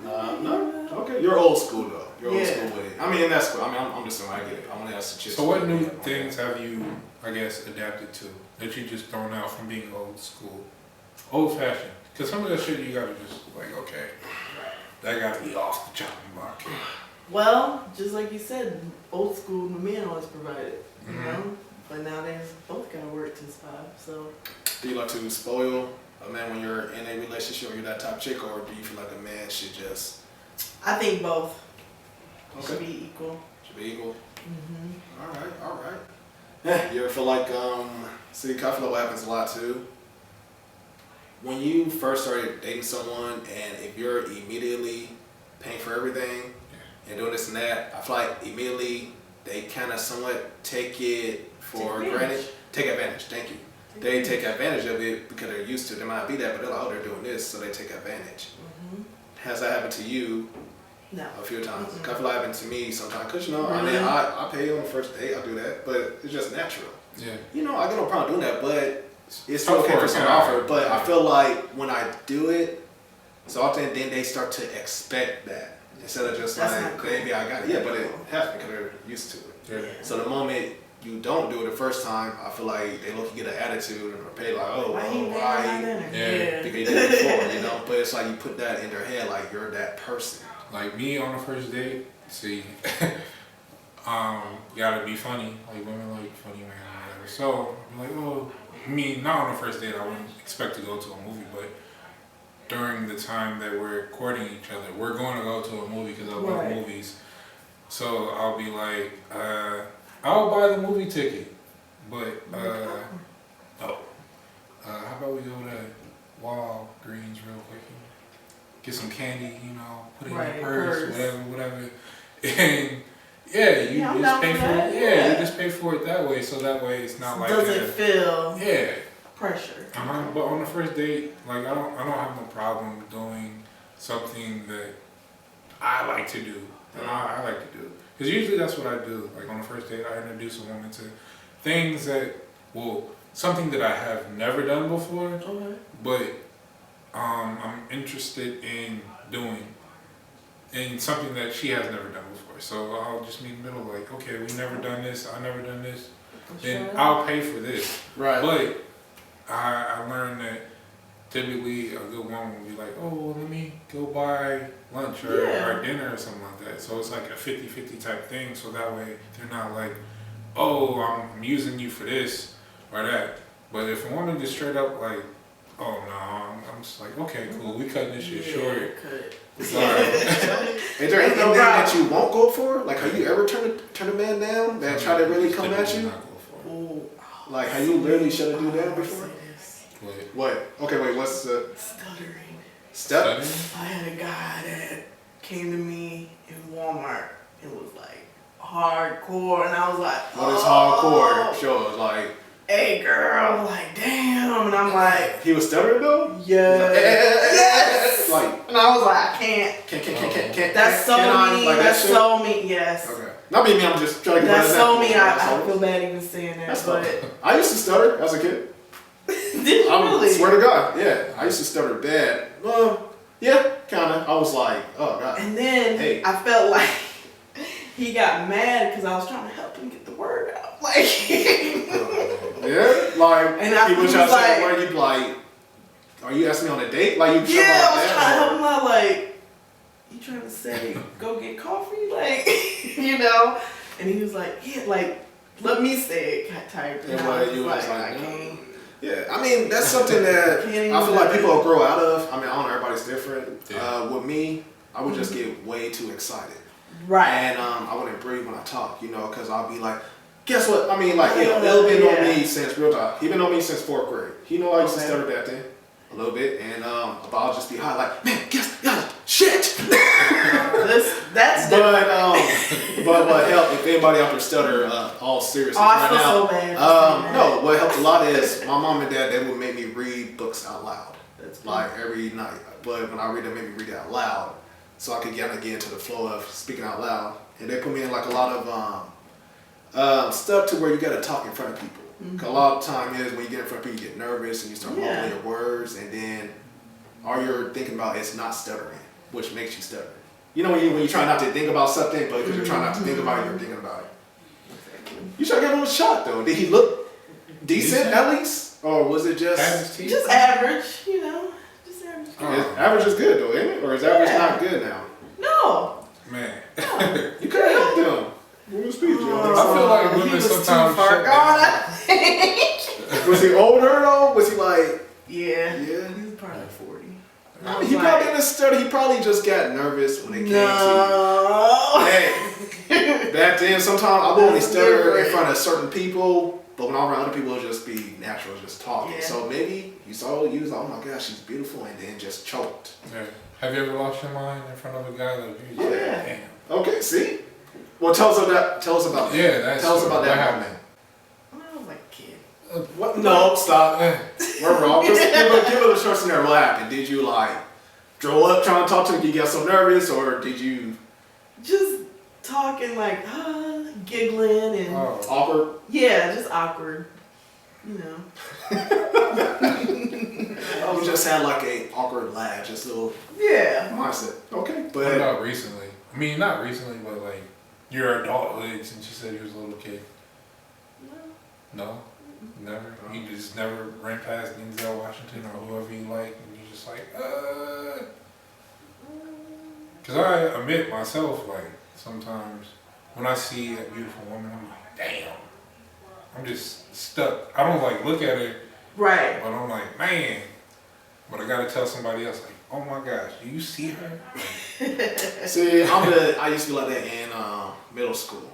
Oh, No? Okay. You're old school, though. You're old Yeah. school with it. I mean, that's cool. I mean, I'm just saying, I get it. I want to ask the chicks. So what new Yeah. things have you, I guess, adapted to that you just thrown out from being old school, old fashioned? Because some of that shit you gotta just like, okay, that gotta be off the chopping block. Well, just like you said, old school, the men always provided, you Mhm. know? But nowadays, both gotta work to survive, so. Do you like to spoil a man when you're in a relationship or you're that type of chick, or do you feel like a man should just I think both should okay be equal. should be equal? Mm-hmm. All right. Yeah. You ever feel like see, I feel like what happens a lot too. When you first started dating someone, and if you're immediately paying for everything and doing this and that, I feel like immediately they kind of somewhat take it for Take granted. advantage. Take advantage. Thank you. They take advantage of it because they're used to it. They might not be that, but they're like, oh, they're doing this, so they take advantage. Mm-hmm. Has that happened to you No. a few times? Mm-mm. I feel like it happened to me sometimes. Because, you know, I mean, Really? I pay on the first date, I do that, but it's just natural. Yeah. You know, I got no problem doing that, but it's Tough okay for for a some to guy. offer. But I feel like when I do it, so often then they start to expect that. Instead of just That's like, not cool. baby, I got it. Yeah, but it happens because they're used to it. Yeah. So the moment you don't do it the first time, I feel like they look, you get an attitude and pay like, oh, Why he well, made my why? dinner? Yeah. Because you did it before, you know? But it's like you put that in their head like you're that person. Like me on the first date, see, gotta be funny. Like women like funny man or whatever. So I'm like, oh, me not on the first date. I wouldn't expect to go to a movie, but during the time that we're courting each other, we're going to go to a movie because I love Right. movies. So I'll be like, I'll buy the movie ticket, but how about we go to Walgreens real quick and get some candy, you know, put it in Right, your purse, purse. whatever. And yeah, you Yeah, I'm just down pay for for that, it. yeah. You just pay for it that way, so that way it's not like Doesn't feel yeah. pressure. But on the first date, like I don't have no problem doing something that I like to do, that I like to do. Because usually that's what I do. Like on the first date, I introduce a woman to things that, well, something that I have never done before, Okay. but I'm interested in doing. and something that she has never done before. So I'll just meet in the middle, like, okay, we never done this, I never done this, then I'll pay for this. Right. But I learned that typically a good woman will be like, oh, well, let me go buy lunch or dinner or something like that. So it's like a 50-50 type thing. So that way they're not like, oh, I'm using you for this or that. But if a woman just straight up like, oh no, I'm just like, okay, cool, we cutting this shit short. Sorry. Is there anything that you won't go for? Like, have you ever turn a man down that try to really come at you? Like, have you literally shut a dude down before? What? Okay, wait, what's the... Stuttering? I had a guy that came to me in Walmart and was like hardcore, and I was like, what is hardcore? Sure, like... Hey girl, like damn, and I'm like... He was stuttering though? Yes! Like... And I was like, I can't. Can't. That's so mean, like that's so mean, yes. Okay. Not me, I'm just trying to get That's so mean, I feel bad even saying that, That's but... I used to stutter as a kid. Did you really? I swear to God, yeah. I used to stutter bad. Yeah, kinda. I was like, oh God. And then I felt like he got mad because I was trying to help him get the word out. Like, yeah, like, and he was trying to say the like, word, you'd be like, are you asking me on a date? Like, you yeah, I was like trying to help him out, like, you trying to say, go get coffee? Like, you know? And he was like, yeah, like, let me say it type. And I was like, I can't. Yeah, I mean, that's something that I feel like people will grow out of. I mean, I don't know, everybody's different. Yeah. With me, I would just get way too excited. Right. And I wouldn't breathe when I talk, you know, because I'll be like, guess what? I mean, like, Lil been on me since real talk. He been on me since 4th grade. He know I used to stutter back then a little bit, and I'll just be high like, man, guess, shit. That's but what helped, if anybody out there stutter, all seriousness I feel so bad. No, what helped a lot is my mom and dad, they would make me read books out loud. That's like every night. But when I read them, make me read it out loud so I could get into the flow of speaking out loud. And they put me in like a lot of stuff to where you gotta talk in front of people. Cause a lot of time is when you get in front of people, you get nervous and you start mumbling your words, and then all you're thinking about is not stuttering, which makes you stutter. You know when you try not to think about something, but because you're trying not to think about it, you're thinking about it. You should give him a shot though. Did he look decent at least, or was it just average? You know, just average. Average is good though, isn't it? Or is average not good now? No. Man, you could have helped him. What speech? I feel like women sometimes shut down. Was he older though? Was he like? Yeah. He was probably 40. He probably didn't stutter. He probably just got nervous when it came to. Hey, back then sometimes I would only stutter in front of certain people, but when I'm around other people, it'll just be natural, just talking. Yeah. So maybe you was like, oh my gosh, she's beautiful, and then just choked. Yeah. Have you ever lost your mind in front of a guy that you just damn? Okay, see. Well, tell us about that. Tell us about that moment. When I was like a kid. What? No, stop. We're wrong. Just give it a short scenario. What happened? Did you like throw up trying to talk to him? Did you get so nervous, or did you just talking like giggling and awkward? Yeah, just awkward. You know. We just had like a awkward laugh, just a little mindset. Okay, but what about recently? I mean, not recently, but like your adulthood, since you said you was a little kid. No, never. You just never ran past Denzel Washington or whoever you like, and you just like, Because I admit myself, like sometimes when I see a beautiful woman, I'm like, damn. I'm just stuck. I don't like look at it, right? But I'm like, man. But I gotta tell somebody else, like, oh my gosh, do you see her? See, I used to be like that in middle school,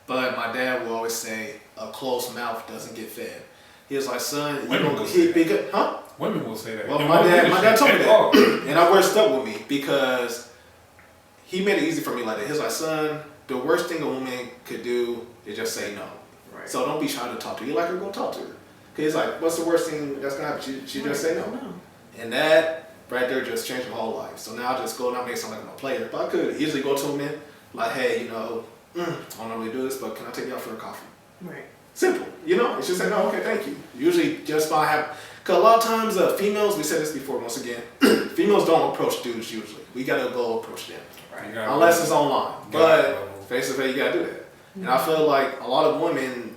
but my dad would always say, a closed mouth doesn't get fed. He was like, son, women will say that. Huh? Women will say that. Well, my dad told me that, and I was stuck with me because he made it easy for me like that. He was like, son, the worst thing a woman could do is just say no. Right. So don't be shy to talk to her. You like her, go talk to her. Cause he's like, what's the worst thing that's gonna happen? She just say no. And that right there just changed my whole life. So now I just go and I make something like I'm a player. But I could easily go to him like, hey, you know, I don't normally do this, but can I take you out for a coffee? Right. Simple, you know? It's just like, no, okay, thank you. Usually just by cause a lot of times females, we said this before once again, females don't approach dudes usually. We gotta go approach them. Unless it's online. But face to face, you gotta do that. And I feel like a lot of women,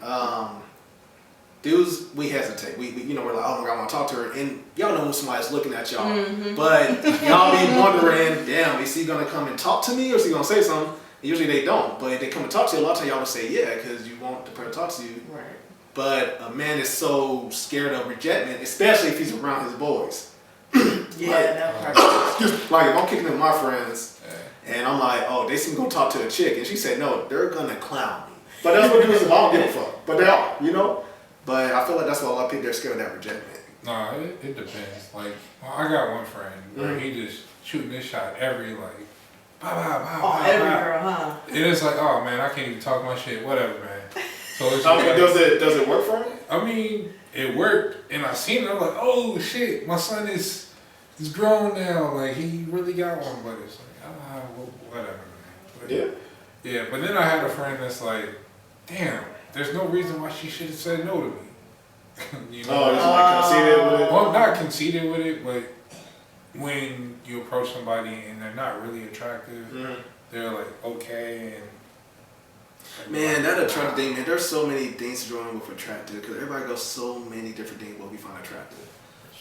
dudes, we hesitate. We we're like, oh my God, I want to talk to her. And y'all know when somebody's looking at y'all. But y'all be wondering, damn, is he gonna come and talk to me or is he gonna say something? And usually they don't. But if they come and talk to you, a lot of times y'all will say yeah, because you want the person to talk to you. Right. But a man is so scared of rejection, especially if he's around his boys. That part. Like if I'm kicking with my friends and I'm like, oh, they seem to go talk to a chick, and she said, no, they're gonna clown me. But that's what dudes do. I don't give a fuck. But they are, But I feel like that's why a lot of people, they're scared of that rejection. Nah, it depends. Like, I got one friend where he just shooting this shot every Every girl, huh? It is like, oh man, I can't even talk my shit. Whatever, man. So it's does it work for him? I mean, it worked, and I seen it. I'm like, oh shit, my son is grown now. Like he really got one, but it's like, whatever, man. But, yeah. But then I had a friend that's like, damn, there's no reason why she should have said no to me. Oh, just like conceited with it. Well, not conceited with it, but when you approach somebody and they're not really attractive, they're like okay and. Man, that attractive thing, man. There's so many things wrong with attractive because everybody goes so many different things what we find attractive.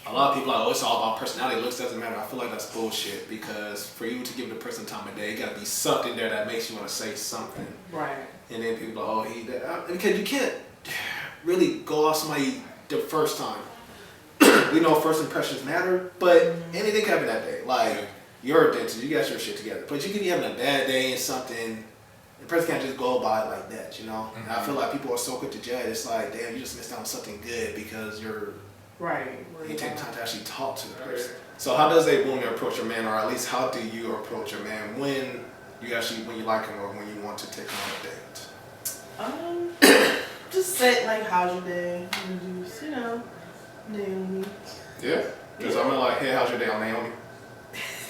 A lot of people are like, oh, it's all about personality. Looks doesn't matter. I feel like that's bullshit because for you to give the person time of day, it got to be something there that makes you want to say something. Right. And then people are like, oh, because you can't really go off somebody the first time. We know first impressions matter, but anything can happen that day. Like, you're a dentist, you got your shit together. But you could be having a bad day and something. The person can't just go by it like that, And I feel like people are so quick to judge. It's like, damn, you just missed out on something good because you take time to actually talk to the person. So how does a woman approach a man, or at least how do you approach a man when you like him or when you want to take him on a date? Just say like, how's your day? Naomi. Yeah. Because I'm like, hey, how's your day? I'm Naomi.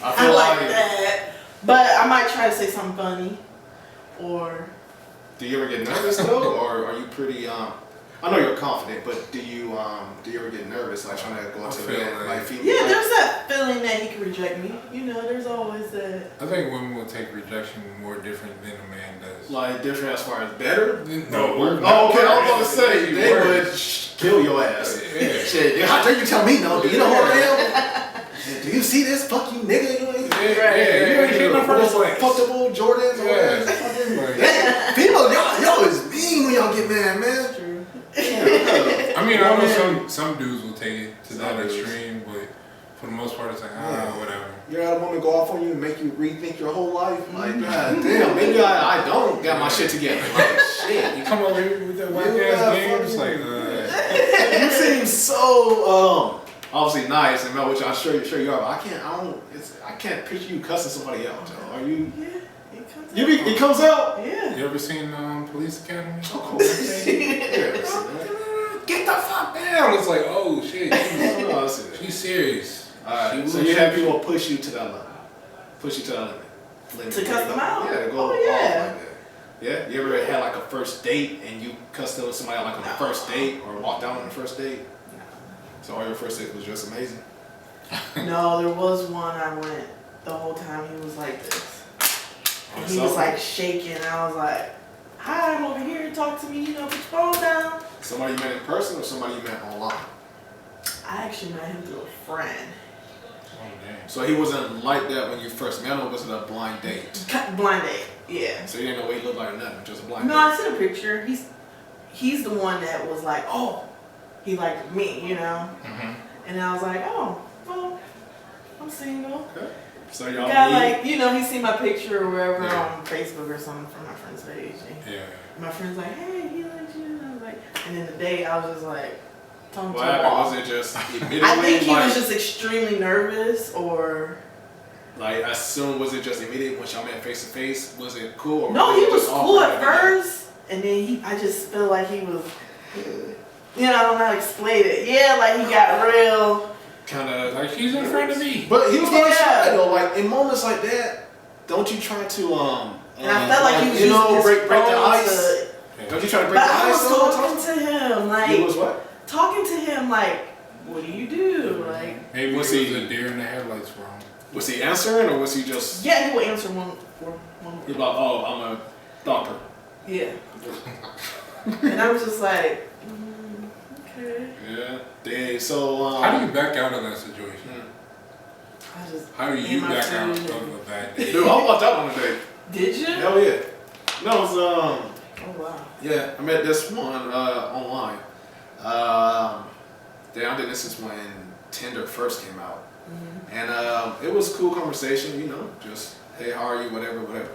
I like that, but I might try to say something funny. Or do you ever get nervous though, or are you pretty I know you're confident, but do you ever get nervous like trying to go into the like female? Yeah, there's that feeling that he could reject me. There's always that. I think women will take rejection more different than a man does. Like different as far as better? No. Oh, okay. I was about to say they would kill your ass. Yeah. Shit, how dare you tell me no? Do you know who I am? Do you see this? Fuck you, nigga. You ain't shit no first place. Fucked up old Jordans. People, y'all is mean when y'all get mad, man. True. I mean, I know some dudes will take it to that extreme, but for the most part, it's like, whatever. You had a woman go off on you and make you rethink your whole life? Like, god damn, maybe I don't got my shit together. Like, shit. You come over here with that whack ass game, it's like, You seem so, obviously nice and which I'm sure you are, but I can't picture you cussing somebody out, Joe. Are you? Yeah, it comes out. It comes out? Yeah. You ever seen Police Academy? Of course. Get the fuck down! It's like, oh shit, she's serious. Alright, so you have people push you to that level. Push you to that limit. To cuss them out? Yeah, to go off like that. Yeah? You ever had like a first date and you cussed out somebody like on the first date or walked out on the first date? No. So all your first date was just amazing? No, there was one I went the whole time he was like this. And he was like shaking. I was like, hi, I'm over here, talk to me, put your phone down. Somebody you met in person or somebody you met online? I actually met him through a friend. Oh, damn. So he wasn't like that when you first met him, or was it a blind date? Blind date, yeah. So you didn't know what he looked like or nothing, just a blind No, date? I sent a picture. He's the one that was like, oh, he liked me, Mm-hmm. And I was like, oh, well, I'm single. Okay. So y'all Got he seen my picture or wherever on Facebook or something from my friend's page. Yeah. My friend's like, hey, he likes you. And I was like, and then the day I was just like, talking what to him. happened? Was it just immediately? I think he was just extremely nervous, or. Like, I assume, was it just immediate once y'all met face to face? Was it cool? Or No, he was cool at awkward first, and then I just feel like he was, I don't know how to explain it. Yeah, like he got real. Kind of like she's in front of me. But he was kind of shy though. Like in moments like that, don't you try to and I felt like he was using his break the phone ice? Don't you try to break the ice? But I was talking to him like. You was what? Talking to him like, what do you do? Like. Maybe was he a deer in the headlights wrong? Was he answering or was he just? Yeah, he would answer one He's word. like, oh, I'm a doctor. Yeah. And I was just like, okay. Yeah. Dang. So How do you back out of that situation? I just How do ate you my back out food of and- a bad day? Dude, I watched that one today. Did you? Hell yeah. No, it was Oh wow. yeah, I met this one online. Damn, I did this since when Tinder first came out. And it was a cool conversation, you know, just, hey, how are you, whatever, whatever.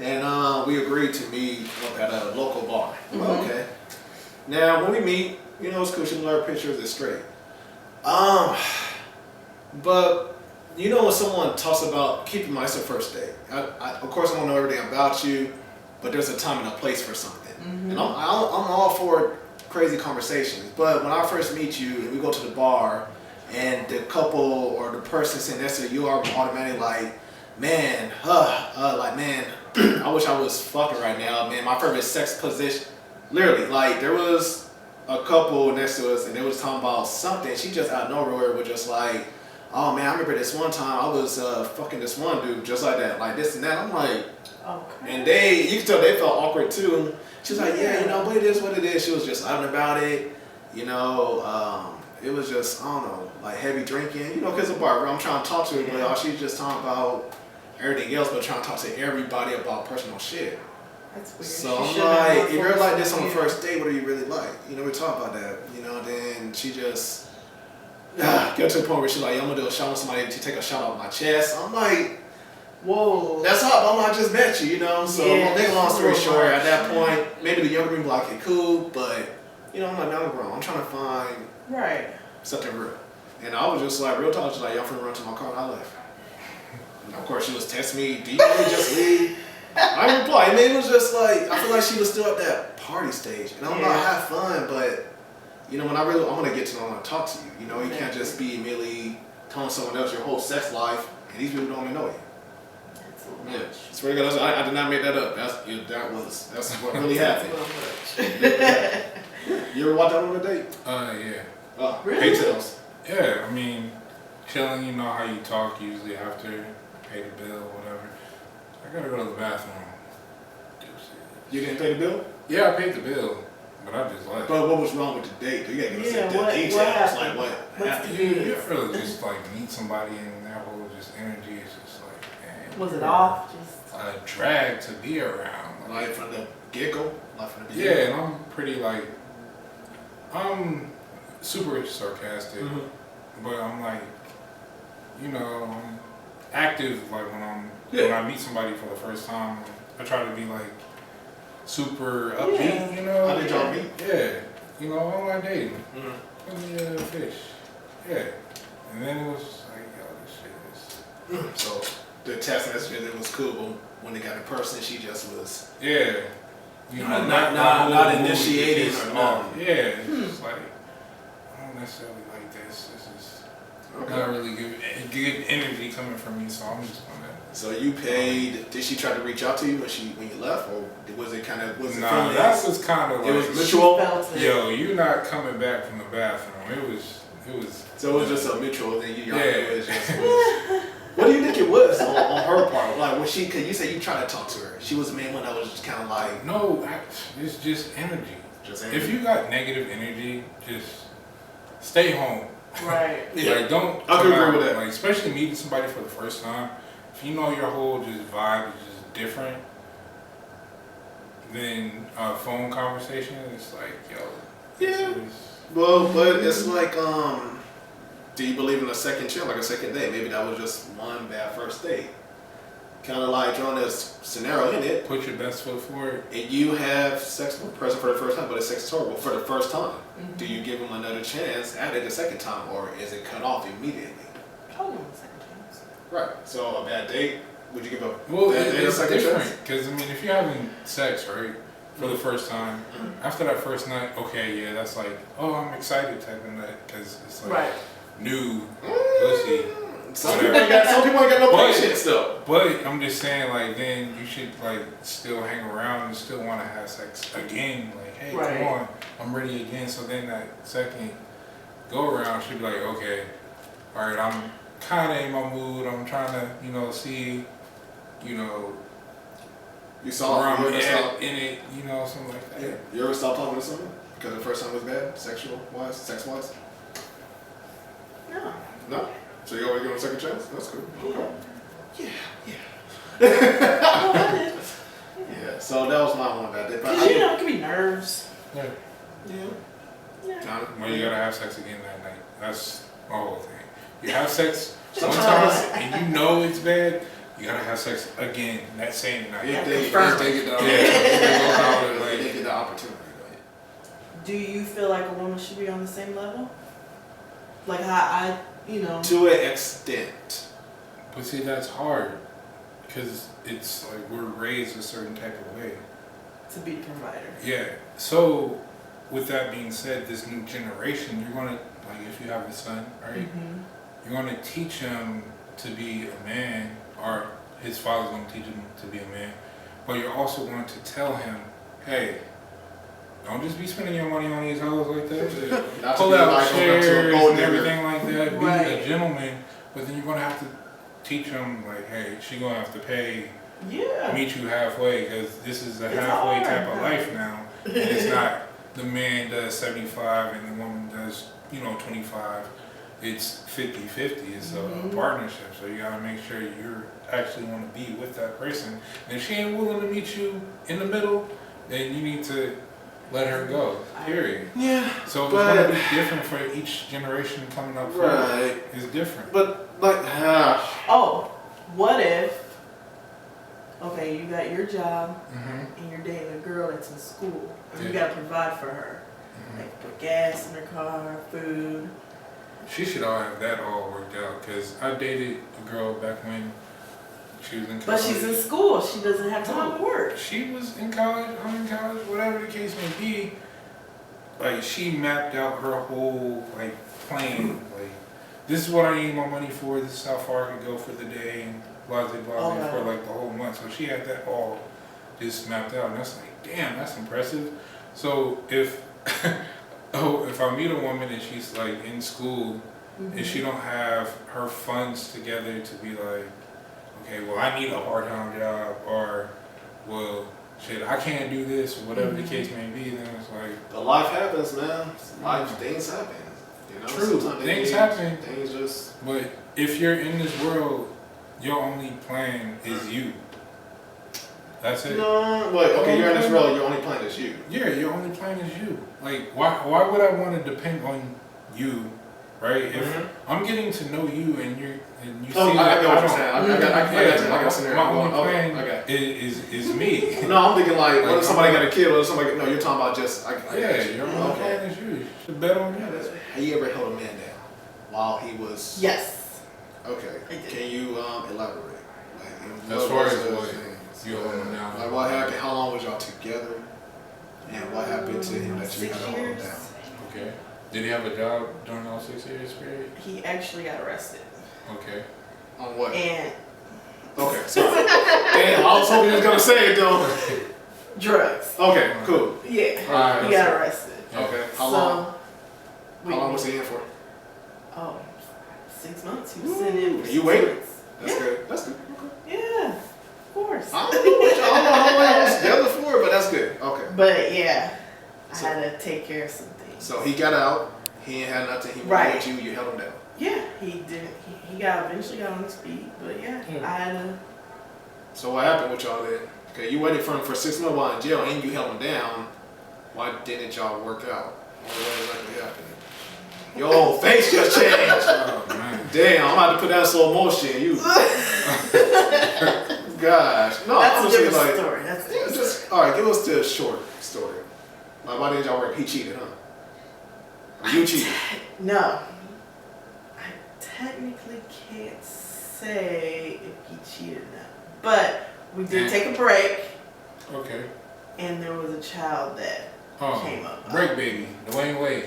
And we agreed to meet up at a local bar. Well, okay. Now, when we meet, you know, it's cool, she blur pictures, it's straight. But, you know, when someone talks about keeping my first date, of course I want to know everything about you, but there's a time and a place for something. And I'm all for crazy conversations, but when I first meet you and we go to the bar and the couple or the person sitting next to you are automatically like, man, man, I wish I was fucking right now, man, my favorite sex position. Literally, like there was a couple next to us and they was talking about something, she just out of nowhere was just like, oh man, I remember this one time I was fucking this one dude just like that, like this and that. I'm like, Okay. and you can tell they felt awkward too. She was like, yeah, you know, but it is what it is. She was just out about it, you know. It was just, I don't know, like heavy drinking, you know, because of bar. I'm trying to talk to her, but all she's just talking about everything else, but trying to talk to everybody about personal shit. That's weird. So She I'm shouldn't have like, if you're focused like this on the you. first date, what do you really like? You know, we talk about that, you know, then she just get to the point where she's like, yeah, I'm gonna do a shot with somebody to take a shot off my chest. I'm like, Whoa. that's hot, but I just met you, you know? So, Yeah, make a long story so short, at much. that point, maybe the younger people like, okay, cool, but, you know, I'm like, now I'm grown. I'm trying to find Right. something real. And I was just like, real talk, she's like, y'all finna run to my car, and I left. And of course, she was texting me, do you want to just leave? I replied, and it was just like, I feel like she was still at that party stage. And I'm like, have fun, but, you know, when I want to get to know, I want to talk to you. You know, you can't just be merely telling someone else your whole sex life, and these people don't even know you. That's a Yeah, little much. swear to God, I did not make that up. That's what really That's a happened. little much. You ever watch that on a date? Yeah. Really? Details. Yeah, I mean, chilling, you know how you talk usually after, pay the bill, whatever. I gotta go to the bathroom. You didn't pay the bill? Yeah, I paid the bill, but I just left. But what was wrong with the date? You gotta give us Yeah, the what details. happened? Like what What's happened? the- You ever just like meet somebody and that whole just energy is just like, man. Was it off? Just A drag to be around. Like from the get-go? Like from the Yeah, beginning? and I'm pretty like, I'm super sarcastic, Mhm. but I'm like, you know, I'm active. Like when Yeah. I meet somebody for the first time, I try to be like super upbeat. Yeah. You know. How did y'all meet? Yeah, you know, online dating. Mhm. Give me a fish. Yeah, and then it was like, yo, this shit is. So the text message, it was cool, but when they got in person, she just was. Yeah. You know, Not initiating just or off. nothing. Yeah, it's just like, I don't necessarily like this. This is not really good energy coming from me, so I'm just gonna. So you paid. Did she try to reach out to you when you left, or was it kind of was it Nah, friendly? that was kind of like. It was mutual. felt it. Yo, you not coming back from the bathroom. It was. So it was just a mutual thing. Yeah. It was just. What do you think it was on her part? Like, was she? Cause you said you tried to talk to her. She was the main one that was just kind of like. No, it's just energy. Just If you got negative energy, just stay home. Right. Yeah. Like don't. I can come agree out, with that. Like especially meeting somebody for the first time. If you know your whole just vibe is just different, then a phone conversation is like, yo. Yeah. this is- Well, but it's like, do you believe in a second chance, like a second date? Maybe that was just one bad first date. Kind of like drawing this scenario in it, Put your best foot forward. and you have sex with a person for the first time, but the sex is horrible for the first time. Do you give them another chance at it the second time, or is it cut off immediately? Hold on a second, James. Right. So a bad date, would you give a Well, bad date a it's second different chance? because I mean, if you're having sex right for the first time, after that first night, okay, yeah, that's like, oh, I'm excited type of night because it's like Right. new pussy. Some people ain't got no But- patience though. But I'm just saying, like, then you should like still hang around and still want to have sex again. Like, hey, Right. come on, I'm ready again. So then that second go around should be like, okay, all right, I'm kind of in my mood. I'm trying to, you know, see, you know, You saw where I'm you ever stop, in it, you know, something like that. yeah. You ever stop talking to someone because the first time was bad, sexual wise, sex wise? No. No. So you always give them a second chance? That's cool. Yeah. Yeah. Oh, I did. Yeah. So that was my one that day. Because you know, it can be nerves. Yeah. Yeah. Yeah. When you gotta have sex again that night. That's the whole thing. You have sex one Sometimes. time and you know it's bad, you gotta have sex again that same night. If confirm. they get the Yeah. they get the opportunity. Do you feel like a woman should be on the same level? Like how I, you know. To an extent. But see, that's hard. Because it's like we're raised a certain type of way. To be the provider. Yeah. So, with that being said, this new generation, you're gonna, like if you have a son, right? Mm-hmm. You're gonna teach him to be a man, or his father's gonna teach him to be a man. But you're also going to tell him, hey, don't just be spending your money on these hoes like that. Not to Pull be out like shares a gold and digger. everything like that. Be Right. a gentleman. But then you're gonna have to teach him, like, hey, she gonna have to pay, Yeah. meet you halfway, because this is a It's halfway hard. type of life now. And it's not the man does 75 and the woman does, 25. It's 50-50. It's a Mhm. partnership. So you gotta make sure you actually want to be with that person. And if she ain't willing to meet you in the middle, then you need to let her go. Period. Yeah. So it's But- gonna be different for each generation coming up. forward. Right. It's different. But like, Oh, what if? Okay, you got your job Mm-hmm. and you're dating a girl that's in school, and you Yeah. gotta provide for her, like put gas in her car, food. She should all have that all worked out, because I dated a girl back when she was in college. But she's in school. She doesn't have time to work. She was in college, I'm in college, whatever the case may be. Like, she mapped out her whole, like, plan. Like, this is what I need my money for, this is how far I can go for the day, and blah, blah, blah, Okay. for, like, the whole month. So she had that all just mapped out, and that's like, damn, that's impressive. So if, if I meet a woman and she's, like, in school, and she don't have her funds together to be like, okay, well, I need a part-time job, or, well, shit, I can't do this, or whatever the case may be, then it's like, the life happens, man. Life, things happen. You know, True, sometimes things happen. Things just. but if you're in this world, your only plan is you. That's it. No, wait. Okay, you're in this world. Your only plan is you. Yeah, your only plan is you. Like, why would I want to depend on you, right? If Mhm. I'm getting to know you and you Oh, see I that get what I you're don't, saying. I got a scenario. my only Okay, plan I got is me. No, I'm thinking like, what Like, if somebody got a kid? What if somebody? No, you're talking about just. Yeah, your only Okay. plan is you. You should bet on you. Have you ever held a man down while he was? Yes. Okay. I did. Can you elaborate? Like, As what far was as those what things? you held him down? Like what happened? How long was y'all together? And what happened to him that you 6 had to hold him years. down? Okay. Did he have a job during all 6 years period? He actually got arrested. Okay. On what? And Okay, sorry. Damn, I was hoping you was gonna say it though. drugs. Okay, cool. Yeah. Alright, He that's got it. arrested. Okay. How So, long? we- How long was he in for? Oh, 6 months. He was sitting in. for You 6 waited? months. That's Yeah. good. That's good. Okay. Yeah. Of course. I don't know how long I was together for, but that's good. Okay. But yeah, I So- had to take care of some things. So he got out. He ain't had nothing. He Right. wanted you. You held him down. Yeah, he didn't. He got eventually got on his feet. But yeah, Yeah. I had to. So what happened with y'all then? Okay, you waited for him for 6 months while in jail, and you held him down. Why didn't y'all work out? What exactly happened? Your whole face just changed. Oh man. Damn, I'm about to put that in slow motion. You. Gosh, no, That's a honestly, different like, story. That's a yeah, different just all right. Give us the short story. Like, why didn't y'all work? He cheated, huh? Or you cheated. No, I technically can't say if he cheated or not. But we did take a break, Okay. and there was a child that came up. Break baby, Dwayne Wade.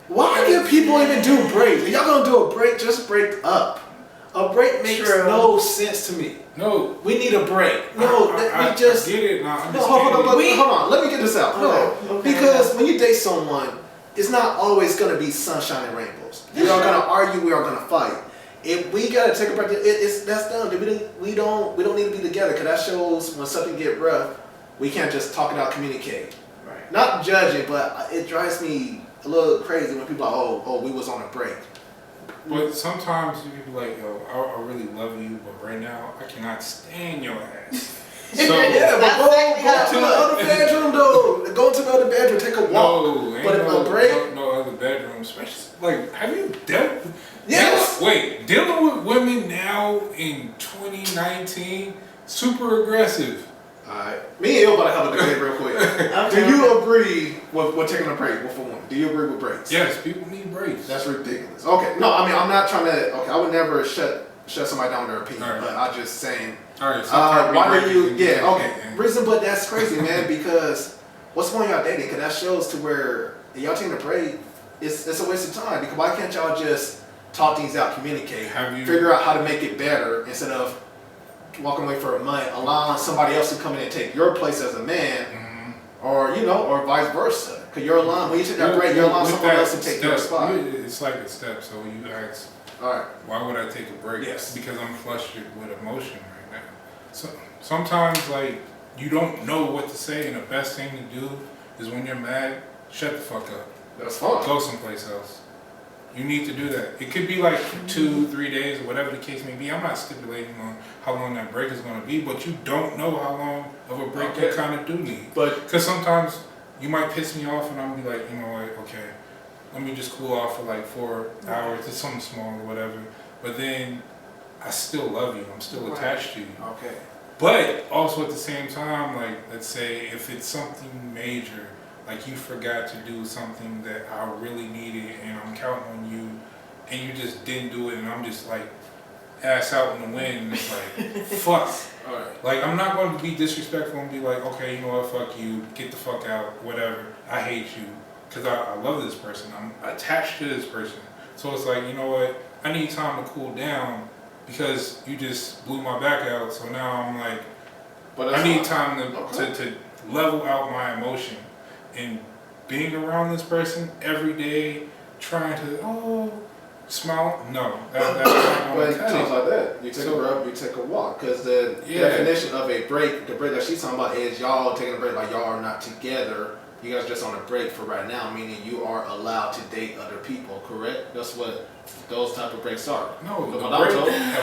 Why do people even do breaks? If y'all gonna do a break, just break up. A break makes True. no sense to me. No. We need a break. No, I we just. get it. No, I No, hold on, understand. hold on. Let me get this out. No, Okay. because when you date someone, it's not always gonna be sunshine and rainbows. We are gonna argue. We are gonna fight. if we gotta take a break, that's done. We don't need to be together because that shows when something get rough, we can't just talk it out, communicate. Right. Not judging, but it drives me a little crazy when people are oh we was on a break. But sometimes you can be like, yo, I really love you, but right now I cannot stand your ass. So yeah, but go to the other bedroom though. Go to the other bedroom, take a walk. No, ain't but no, a break. no other bedroom, especially like have you dealt? Yes. Wait, dealing with women now in 2019, super aggressive. Alright. Me and Il about to have a debate real quick. Okay. Do you agree with taking a break for one? Do you agree with breaks? Yes, people need breaks. That's ridiculous. Okay. No, I mean I'm not trying to I would never shut somebody down their opinion, Right. but I'm just saying Alright, why do you reason, but that's crazy, man, because what's the point y'all dating? Because that shows to where if y'all taking a break, it's a waste of time because why can't y'all just talk things out, communicate, figure out how to make it better instead of walking away for a month, allowing somebody else to come in and take your place as a man, or or vice versa. Because you're allowing when you take that break, you're allowing someone else to take your spot. It's like a step. So you ask, all right, why would I take a break? Yes. Because I'm flustered with emotion right now. So sometimes like you don't know what to say, and the best thing to do is when you're mad, shut the fuck up. That's fine. Go someplace else. You need to do that. It could be like 2-3 days or whatever the case may be. I'm not stipulating on how long that break is going to be, but you don't know how long of a break you kind of do need. But because sometimes you might piss me off and I'll be like, you know what, okay, let me just cool off for like 4 hours. It's something small or whatever. But then I still love you. I'm still attached to you. Okay. But also at the same time, like let's say if it's something major, like you forgot to do something that I really needed and I'm counting on you and you just didn't do it and I'm just like ass out in the wind and it's like, fuck. Alright. Like I'm not going to be disrespectful and be like, okay, you know what, fuck you, get the fuck out, whatever. I hate you because I love this person. I'm attached to this person. So it's like, you know what, I need time to cool down because you just blew my back out. So now I'm like, I need time to level out my emotion. And being around this person every day, trying to smile, no, that's not But going to cut times it. like that, you take a rub, you take a walk, because the definition of a break, the break that she's talking about is y'all taking a break, like y'all are not together. You guys just on a break for right now, meaning you are allowed to date other people, correct? That's what those type of breaks are. No, a break.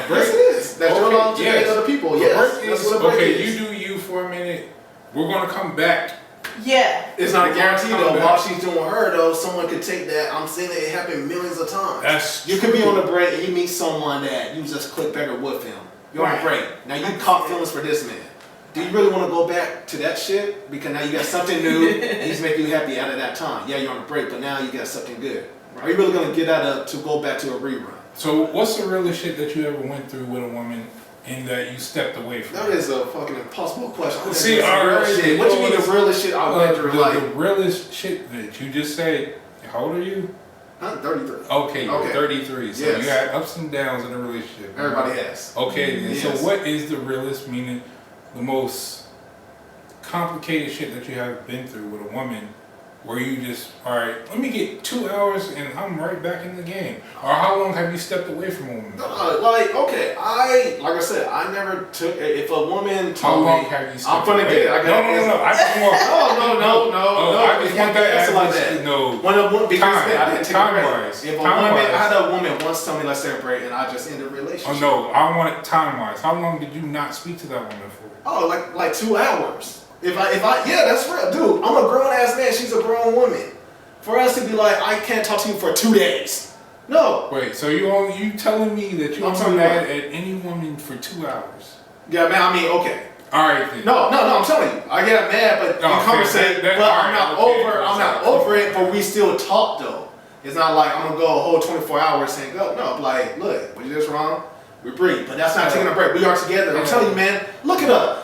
Yes, it is. That you're allowed to date other people. Yes, break that's is, what a break okay, is. you do you for a minute. We're going to come back. Yeah. It's not a guarantee Come though. back. While she's doing her though, someone could take that. I'm saying that it happened millions of times. That's You could be on a break and you meet someone that you just click better with him. You're on a break. Now you caught feelings for this man. Do you really want to go back to that shit? Because now you got something new and he's making you happy out of that time. Yeah, you're on a break, but now you got something good. Are you really going to get that up to go back to a rerun? So what's the realest shit that you ever went through with a woman and that you stepped away from? That is a fucking impossible question. See, shit. What you mean the realest shit I went through? The realest shit that you just said, how old are you? I'm 33. Okay, you're 33. So Yes. you had ups and downs in a relationship. Everybody has. Okay, then. Yes. So what is the realest, meaning the most complicated shit that you have been through with a woman where you just, all right, let me get 2 hours and I'm right back in the game? Or how long have you stepped away from a woman? Like I said, I never took, if a woman How told long me, have you stepped I'm gonna away? get it. I got it. No. I just want, No. I just want that answer like answer. that. No. When a woman, because Time. I didn't take a break. Time-wise. If a Time-wise. woman, I had a woman once tell me let's take a break, and I just ended the relationship. Oh no, I want it time-wise. How long did you not speak to that woman for? Oh, like 2 hours. If I, yeah, that's real, dude. I'm a grown ass man. She's a grown woman. For us to be like, I can't talk to you for 2 days. No. Wait, so you telling me that you I'm are telling you mad what. at any woman for 2 hours? Yeah, man. I mean, okay. All right then. No, I'm telling you. I get mad, but No, you conversate. that- But all I'm right, not okay, over. I'm not sorry. over it. But we still talk though. It's not like I'm gonna go a whole 24 hours and go. No, like, look, we did this wrong. We breathe, but that's not taking a break. We are together. I'm telling you, man. Look it up.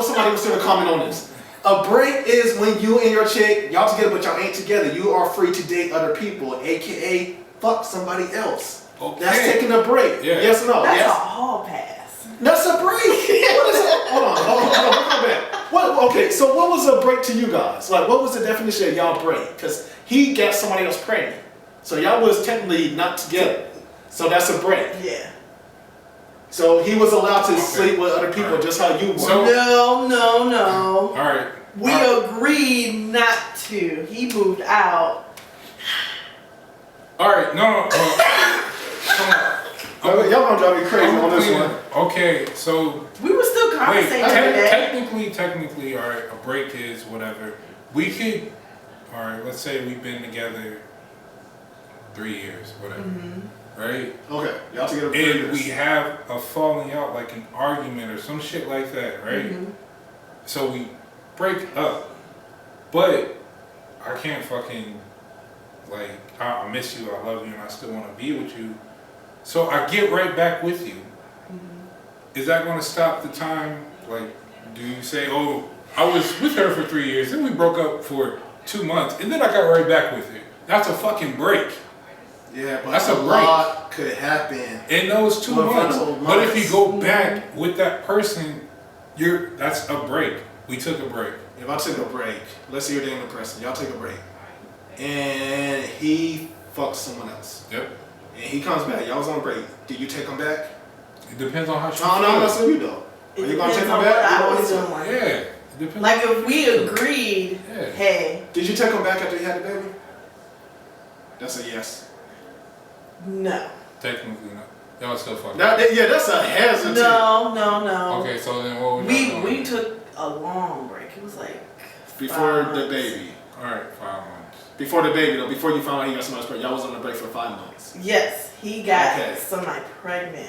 Somebody was gonna comment on this. A break is when you and your chick, y'all together, but y'all ain't together. You are free to date other people, aka fuck somebody else. Okay. That's taking a break. Yeah. Yes or no? That's Yes. a hall pass. That's a break. What is it? Hold on. We'll come back. Okay, so what was a break to you guys? Like, what was the definition of y'all break? Because he got somebody else pregnant. So y'all was technically not together. So that's a break. Yeah. So he was allowed to sleep with other people just how you were. So- No. All right. We agreed not to. He moved out. All right. No. Come on. Y'all gonna drive me crazy on this one. Okay, so We were still wait. conversating today. Technically, all right. A break is whatever. We could. All right. Let's say we've been together 3 years, whatever. Right. Okay, y'all together for 3 And years. we have a falling out, like an argument or some shit like that, right? So we break up, but I can't fucking, like, I miss you, I love you, and I still want to be with you. So I get right back with you. Is that going to stop the time? Like, do you say, oh, I was with her for 3 years, then we broke up for 2 months, and then I got right back with her? That's a fucking break. Yeah, but That's a break. lot could happen. In those 2 months. months. But if you go back with that person, that's a break. We took a break. If I took a break, let's say you're dating a person, y'all take a break, and he fucks someone else, Yep. and he comes back, y'all was on break, did you take him back? It depends on how she No, that's what you do. It Are you gonna take depends him on back? what You I don't was want to? doing. Yeah. It depends. Like if we agreed, Yeah. hey, Did you take him back after you had the baby? That's a yes. no. Technically not. Y'all still fucking. Yeah, that's a hesitant. No. Okay, so then what was y'all doing? We took a long break. It was like Before 5 the months. baby. Alright, 5 months. Before the baby though, before you found out he got somebody's pregnant, y'all was on the break for 5 months. Yes, he got Okay. somebody pregnant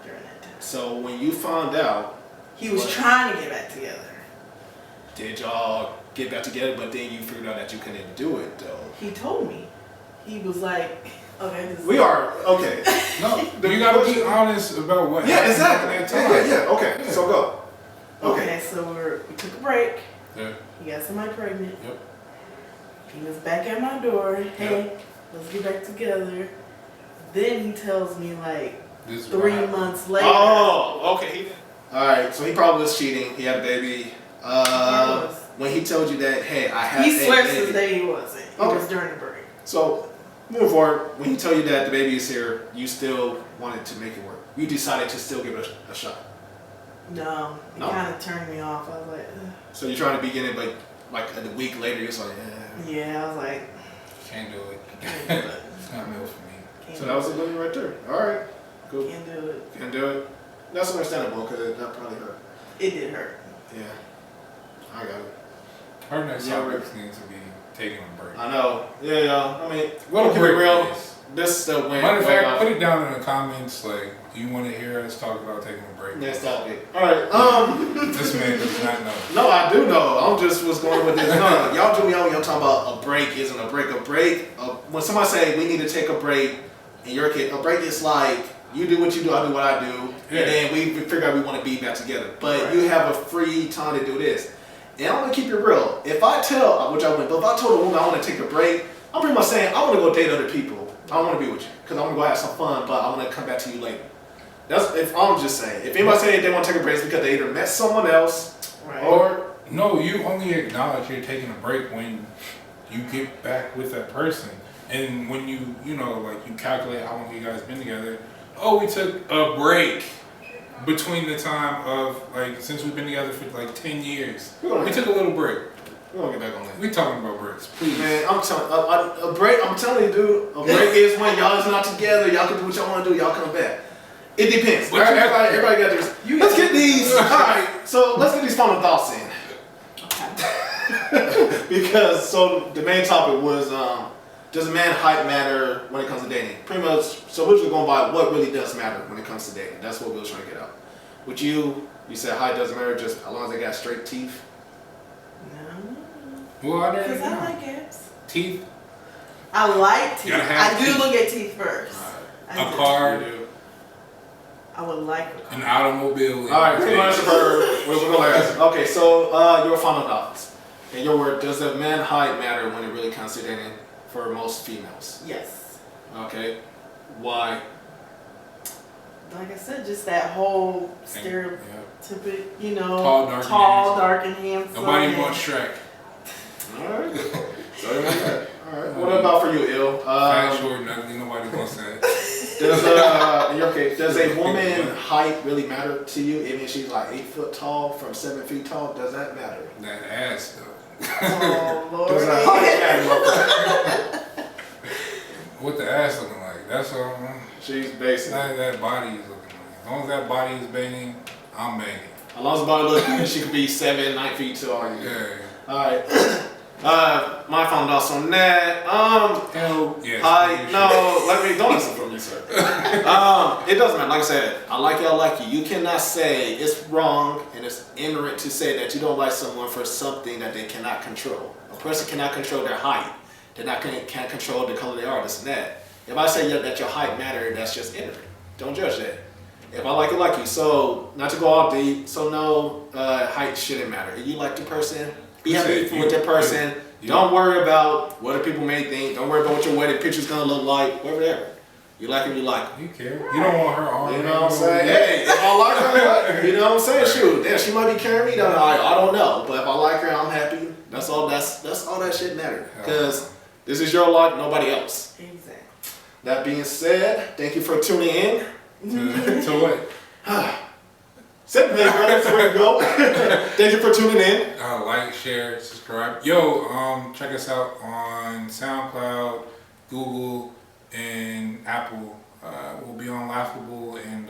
during that time. So when you found out, He was What? trying to get back together. did y'all get back together, but then you figured out that you couldn't do it though? He told me. He was like, okay, this We are, okay. No, you gotta be honest about what Yeah, happened exactly. at that time. Yeah, okay. Yeah. So go. Okay, so we took a break. Yeah. He got somebody pregnant. Yep. He was back at my door. Hey, let's get back together. Then he tells me like This is 3 what months later. Oh, okay. Alright, so he probably was cheating. He had a baby. was. When he told you that, hey, I have He a swears to baby. this day he wasn't. It Okay. was during the break. So, moving forward, when he told you that the baby is here, you still wanted to make it work. You decided to still give it a shot. No, it No? kind of turned me off. I was like, ugh. So you're trying to begin it, but like a week later, you're just like, yeah, I was like, Can't do it. can't do it. It's not meant for me. Can't So do that was a it. limit right there. All right, cool. Can't do it. Can't do it. That's understandable because that probably hurt. It did hurt. Yeah, I got it. Her next Yeah, topics need to be taking a break. I know. Yeah, y'all. I mean, What a keep it break real. is. This is the win. Matter of fact, put it down in the comments. Like, do you want to hear us talk about taking a break? Next topic. All right. This man does not know. No, I do know. I'm just was going with this. No, y'all do me on. Y'all talking about a break isn't a break. A break. When somebody say we need to take a break, in your case, a break is like you do what you do, I do what I do, Yeah. and then we figure out we want to be back together. But Right. you have a free time to do this. And I'm gonna keep it real. If I tell, which I wouldn't, but if I told a woman I want to take a break, I'm pretty much saying I want to go date other people. I don't want to be with you because I want to go have some fun, but I want to come back to you later. That's if I'm just saying. If anybody say they want to take a break, it's because they either met someone else Right. or No, you only acknowledge you're taking a break when you get back with that person. And when you know, like you calculate how long you guys been together. Oh, we took a break between the time of, like, since we've been together for like 10 years. We took a little break. we're gonna get back on that. We talking about breaks, please. Man, I'm telling a break. I'm telling you, dude. A break is when y'all is not together. Y'all can do what y'all want to do. Y'all come back. It depends. But Everybody got theirs. Let's get these. All right. So let's get these final thoughts in. Because so the main topic was does a man height matter when it comes to dating? Pretty much. So we're just going by what really does matter when it comes to dating. That's what we were trying to get out. With you said height doesn't matter just as long as they got straight teeth. No. Well, I don't Because I know. like gaps. Teeth, I like teeth. Gotta have I do teeth. look at teeth first. I a do. car, I would like a car. an automobile. All right, pretty much we're gonna last. Okay, so your final thoughts. In your word, does the man height matter when it really comes to dating for most females? Yes. Okay, why? Like I said, just that whole Yeah. stereotypic, you know, Tall, dark, and handsome. Nobody and- wants Shrek. All right. Sorry about that. All right. What about for you, Il? Fat, short, and ugly. Nobody wants that. Does in your case, does a woman height really matter to you? Even if she's like 8 foot tall from 7 feet tall, does that matter? That ass though. Oh Lord. Does that height matter? What the ass looking like? That's all. She's basically. That body is looking like. As long as that body is banging, I'm banging. As long as the body looks good, she could be 7, 9 feet tall. Yeah. Alright. My final thoughts on that. Hell yes. Don't listen from me, sir. It doesn't matter. Like I said, I like you, I like you. You cannot say it's wrong and it's ignorant to say that you don't like someone for something that they cannot control. A person cannot control their height. They can't control the color they are, this and that. If I say that your height matters, that's just ignorant. Don't judge that. If I like you, like you. So, not to go all deep, so no, height shouldn't matter. If you like the person, be happy with the person. Don't worry about what other people may think. Don't worry about what your wedding picture's gonna look like. Whatever. You like him, you like him. You care. You don't want her arm. You know what I'm saying? Hey, if I like her, you know what I'm saying? Shoot, damn, she might be carrying me. I don't know. But if I like her, I'm happy. That's all that shit matters. Because this is your life, nobody else. Exactly. That being said, thank you for tuning in. To what? Simple, bro. That's where we go. Thank you for tuning in. Like, share, subscribe. Yo, check us out on SoundCloud, Google, and Apple. We'll be on Laughable and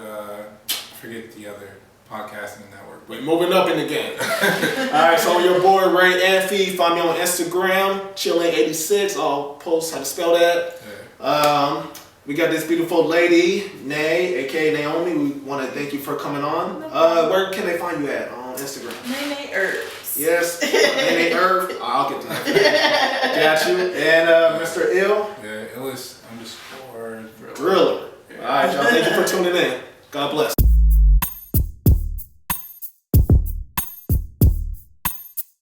forget the other podcasting network. We're moving up in the game. Alright, so your boy Ray Amphy. Find me on Instagram, Chilling86. I'll post how to spell that. Yeah. We got this beautiful lady, Nay, aka Naomi. We want to thank you for coming on. Where can they find you at on Instagram? Nene Herbs. Yes, Nene Herb. I'll get to that. Got you. And Mr. Ill. Yeah, Illis _ Driller. Driller. All right, y'all. Thank you for tuning in. God bless.